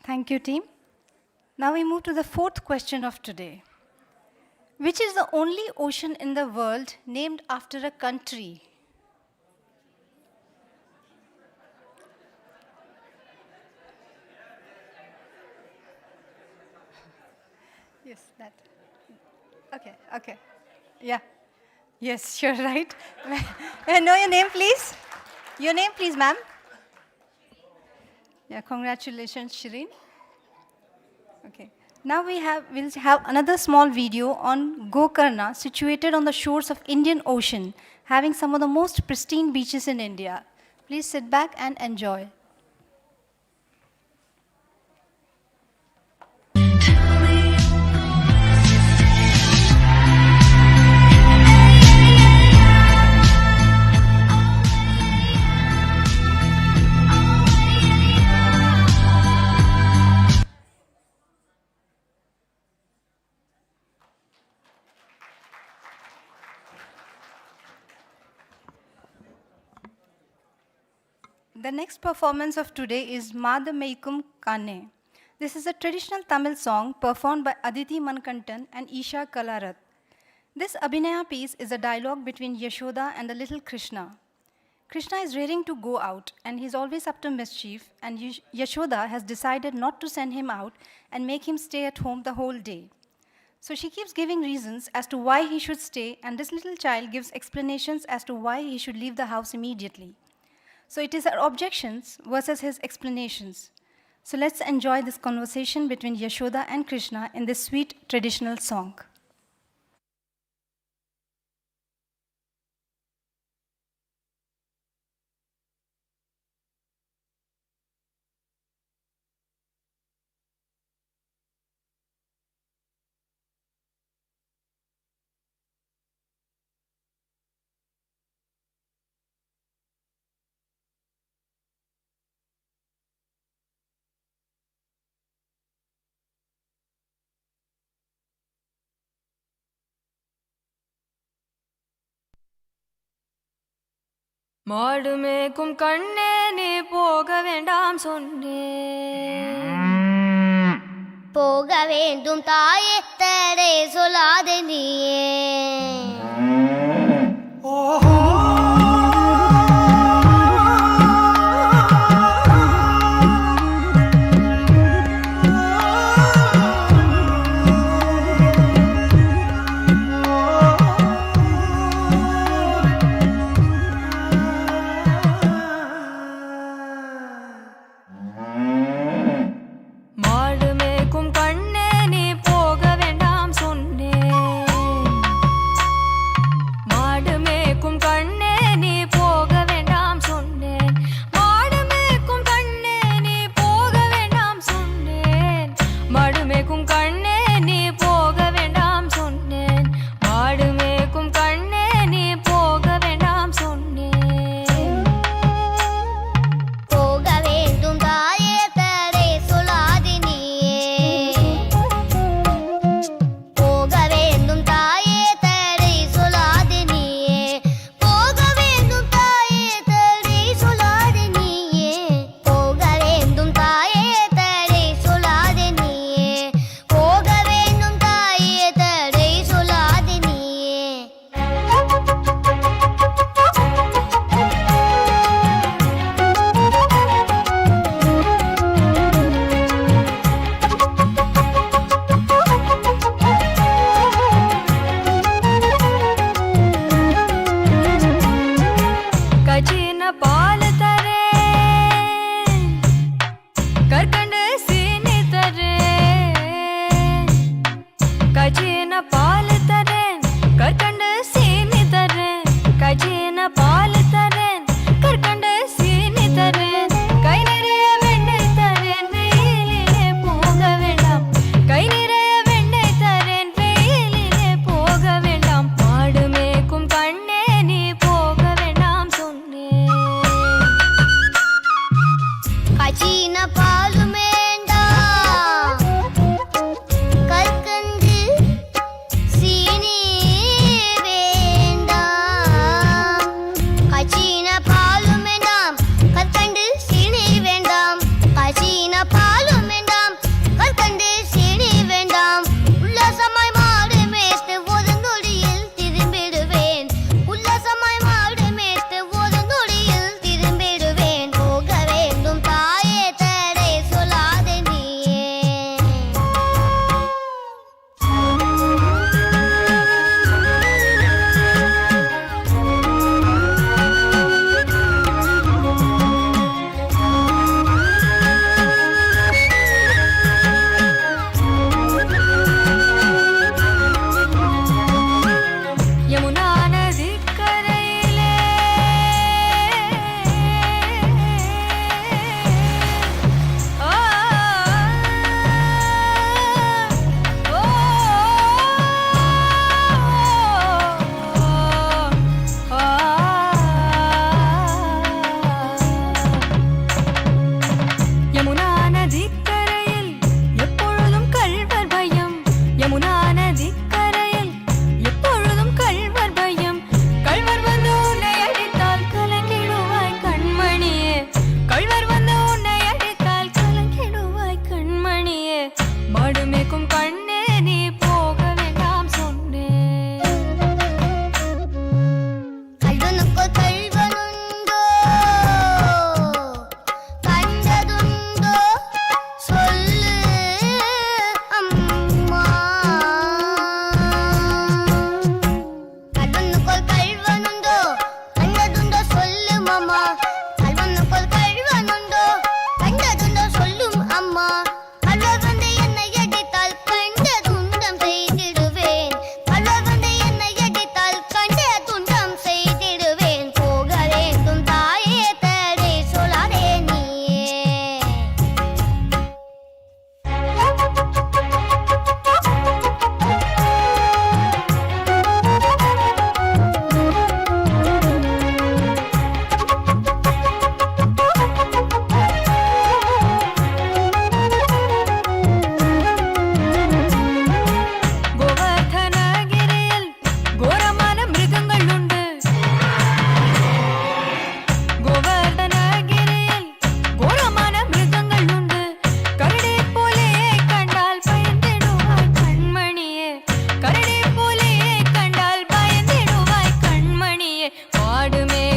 Thank you, team. Now we move to the fourth question of today. Which is the only ocean in the world named after a country? Yes, that. Okay, okay. Yeah. Yes, you're right. May I know your name, please? Your name, please, ma'am. Yeah, congratulations, Shireen. Okay. Now we'll have another small video on Gokarna, situated on the shores of Indian Ocean, having some of the most pristine beaches in India. Please sit back and enjoy. The next performance of today is Madamaikum Kane. This is a traditional Tamil song performed by Aditi Mankantan and Isha Kalarath. This Abhinaya piece is a dialogue between Yashoda and the little Krishna. Krishna is raring to go out and he's always up to mischief, and Yashoda has decided not to send him out and make him stay at home the whole day. So she keeps giving reasons as to why he should stay, and this little child gives explanations as to why he should leave the house immediately. So it is her objections versus his explanations. So let's enjoy this conversation between Yashoda and Krishna in this sweet traditional song.
மாடு மேய்க்கும் கண்ணே நீ போக வேண்டாம் சொன்னேன்
போக வேண்டும் தாயே தடை சொல்லாதே நீயே
மாடு மேய்க்கும் கண்ணே நீ போக வேண்டாம் சொன்னேன் மாடு மேய்க்கும் கண்ணே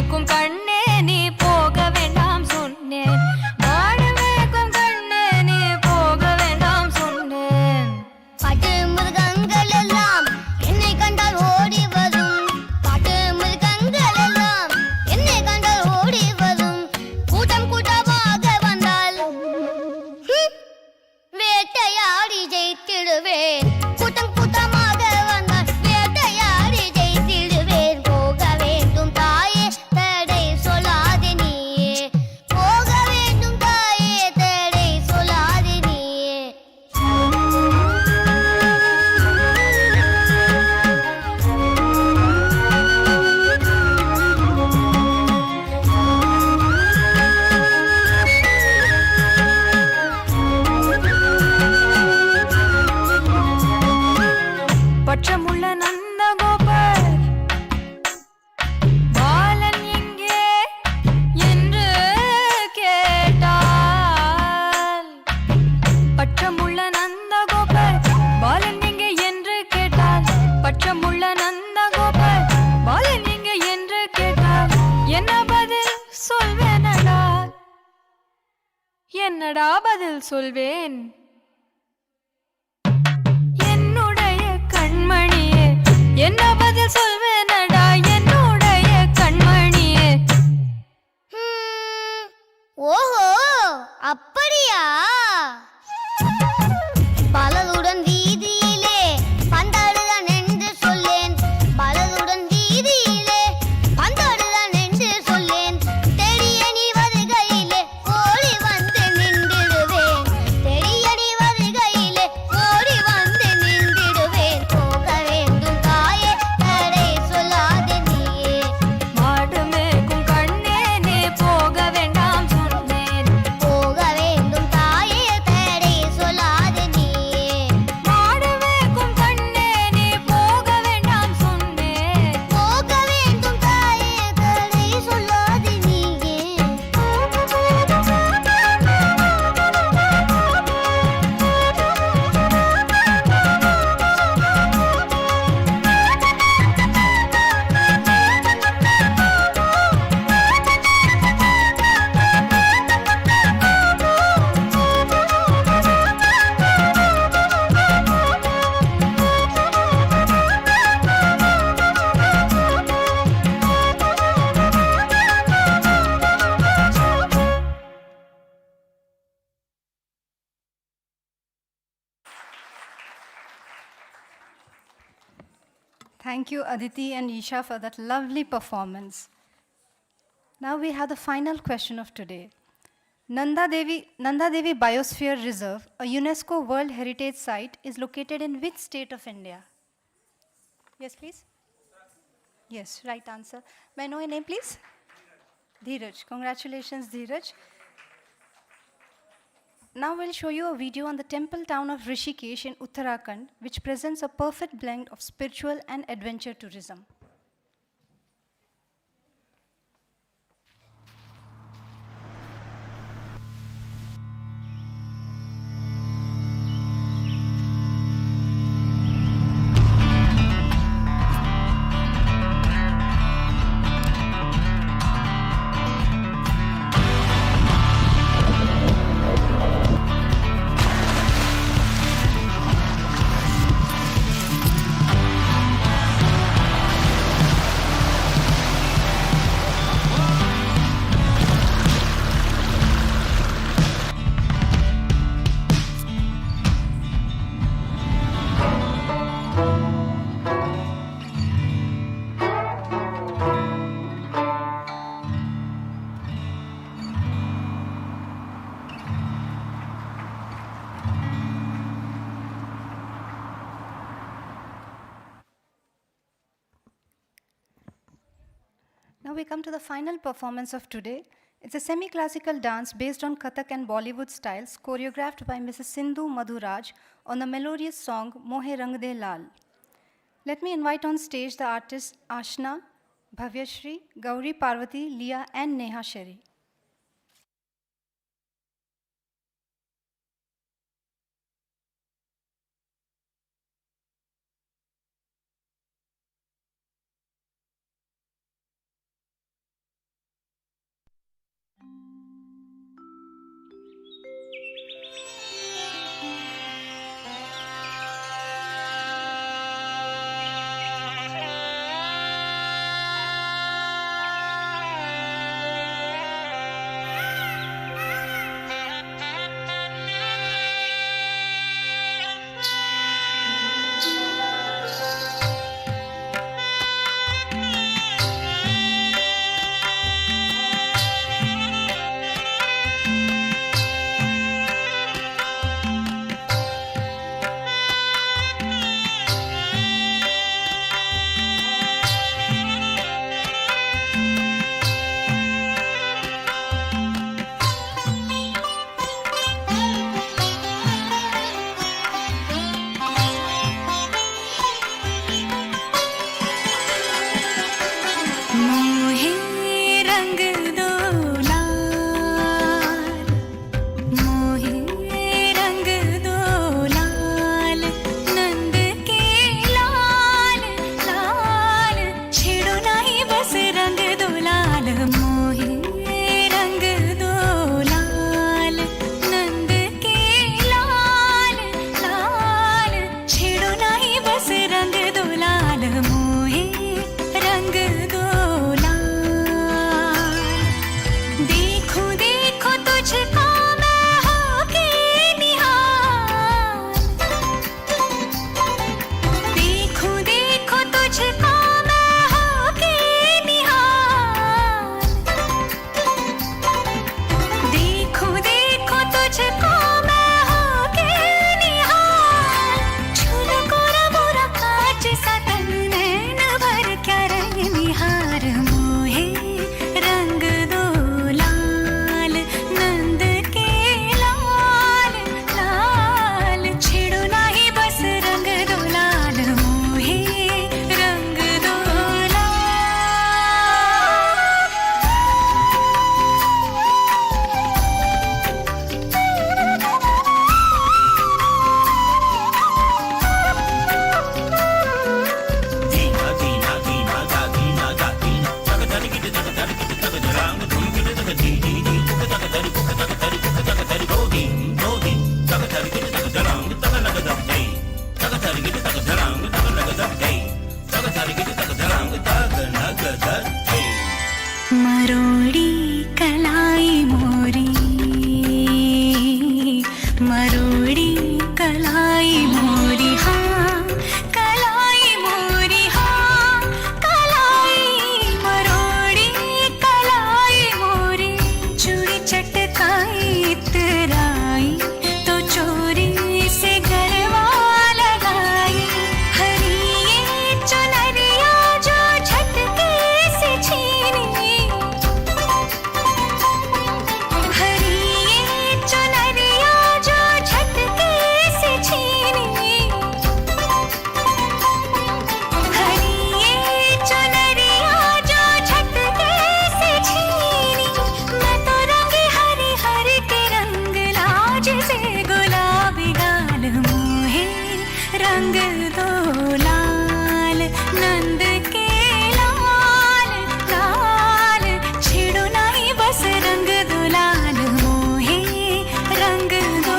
வைக்கும் கண்ணே நீ போக வேண்டாம் சொன்னேன் வாழ வைக்கும் கண்ணே நீ போக வேண்டாம் சொன்னேன்
காட்டு மிருகங்கள் எல்லாம் என்னை கண்டால் ஓடி வரும் காட்டு மிருகங்கள் எல்லாம் என்னை கண்டால் ஓடி வரும் கூட்டம் கூட்டமாக வந்தால் வேட்டையாடி ஜெயித்திடுவேன் கூட்டம் கூட்டமாக வந்தால் வேட்டையாடி ஜெயித்திடுவேன் போக வேண்டும் தாயே தடை சொல்லாதே நீயே போக வேண்டும் தாயே தடை சொல்லாதே நீயே
பச்சமுள்ள நந்தகோபால் பாலன் எங்கே என்று கேட்டால் பச்சமுள்ள நந்தகோபால் பாலன் எங்கே என்று கேட்டால் பச்சமுள்ள நந்தகோபால் பாலன் எங்கே என்று கேட்டால் என்ன பதில் சொல்வேனடா என்னடா பதில் சொல்வேன் என்னுடைய கண்மணியே என்ன பதில் சொல்வேனடா என்னுடைய கண்மணியே
ஓஹோ அப்படியா பலருடன் வீதியிலே பந்தாடுதான் என்று சொல்லேன் பலருடன் வீதியிலே பந்தாடுதான் என்று சொல்லேன் தெரிய நீ வருகையிலே ஓடி வந்து நின்றிடுவேன் தெரிய நீ வருகையிலே ஓடி வந்து நின்றிடுவேன் போக வேண்டும் தாயே தடை சொல்லாதே நீயே
மாடு மேய்க்கும் கண்ணே நீ போக வேண்டாம் சொன்னேன்
போக வேண்டும் தாயே தடை சொல்லாதே நீயே
மாடு மேய்க்கும் கண்ணே நீ போக வேண்டாம் சொன்னேன்
போக வேண்டும் தாயே தடை சொல்லாதே நீயே
Thank you, Aditi and Isha, for that lovely performance. Now we have the final question of today. Nanda Devi Biosphere Reserve, a UNESCO World Heritage Site, is located in which state of India? Yes, please. Yes, right answer. May I know your name, please? Dheeraj. Congratulations, Dheeraj. Now we'll show you a video on the temple town of Rishikesh in Uttarakhand, which presents a perfect blend of spiritual and adventure tourism. Now we come to the final performance of today. It's a semi-classical dance based on Kathak and Bollywood styles, choreographed by Mrs. Sindhu Madhuraj on the melodious song Mohe Rang De Lal. Let me invite on stage the artists Ashna, Bhavyashri, Gauri Parvati, Leah, and Neha Sherry.
मरोड़ी कलाई मोरी, मरोड़ी कलाई मोरी, हाँ कलाई मोरी, हाँ कलाई, मरोड़ी कलाई मोरी, चूड़ी चटकाई इतराई तो चोरी से गरबा लगाई, हरी ये चुनरिया जो झटके से छीनी, हरी ये चुनरिया जो झटके से छीनी, हरी ये चुनरिया जो झटके से छीनी, मैं तो रंगी हरी हरी के रंग लाज से गुलाबी गाल मुहे रंग दो लाल, नंद के लाल लाल, छिड़ो नहीं बस रंग दो लाल मोहे रंग दो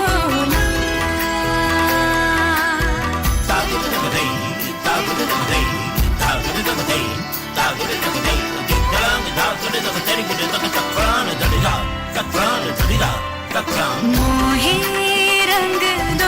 मोहे रंग दो मोहे रंग दो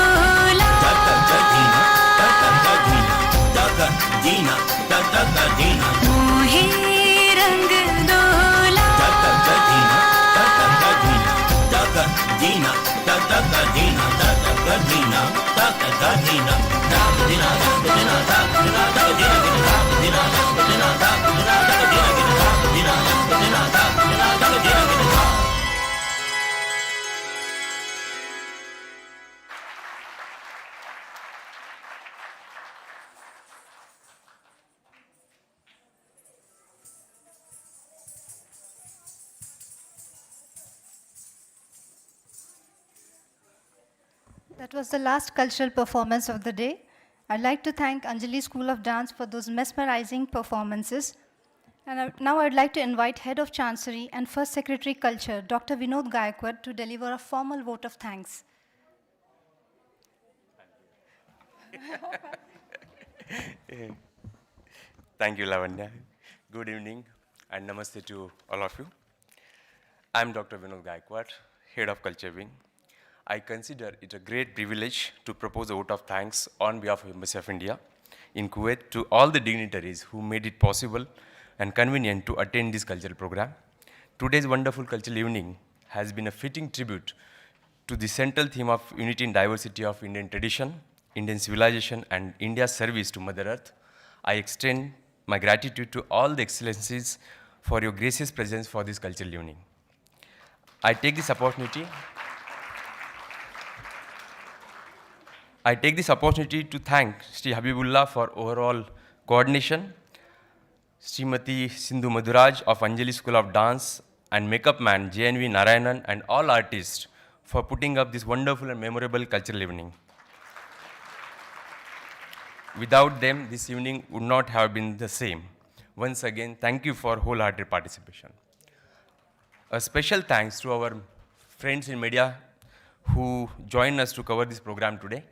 That was the last cultural performance of the day. I'd like to thank Anjali School of Dance for those mesmerizing performances. And now I'd like to invite Head of Chancery and First Secretary Culture, Dr. Vinod Gaikwad, to deliver a formal vote of thanks.
Thank you, Lavanya. Good evening and namaste to all of you. I'm Dr. Vinod Gaikwad, Head of Culture Wing. I consider it a great privilege to propose a vote of thanks on behalf of Embassy of India in Kuwait to all the dignitaries who made it possible and convenient to attend this cultural program. Today's wonderful cultural evening has been a fitting tribute to the central theme of unity and diversity of Indian tradition, Indian civilization, and India's service to Mother Earth. I extend my gratitude to all the excellencies for your gracious presence for this cultural evening. I take this opportunity to thank Sri Habibullah for overall coordination, Srimati Sindhu Madhuraj of Anjali School of Dance, and makeup man JNV Narayanan, and all artists for putting up this wonderful and memorable cultural evening. Without them, this evening would not have been the same. Once again, thank you for wholehearted participation. A special thanks to our friends in media who joined us to cover this program today.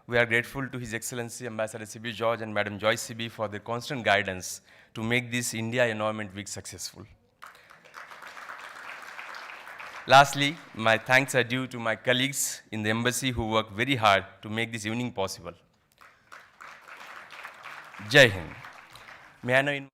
We are grateful to His Excellency Ambassador C.B. George and Madam Joyce C.B. for their constant guidance to make this India Environment Week successful. Lastly, my thanks are due to my colleagues in the embassy who worked very hard to make this evening possible. Jai Hind. May I now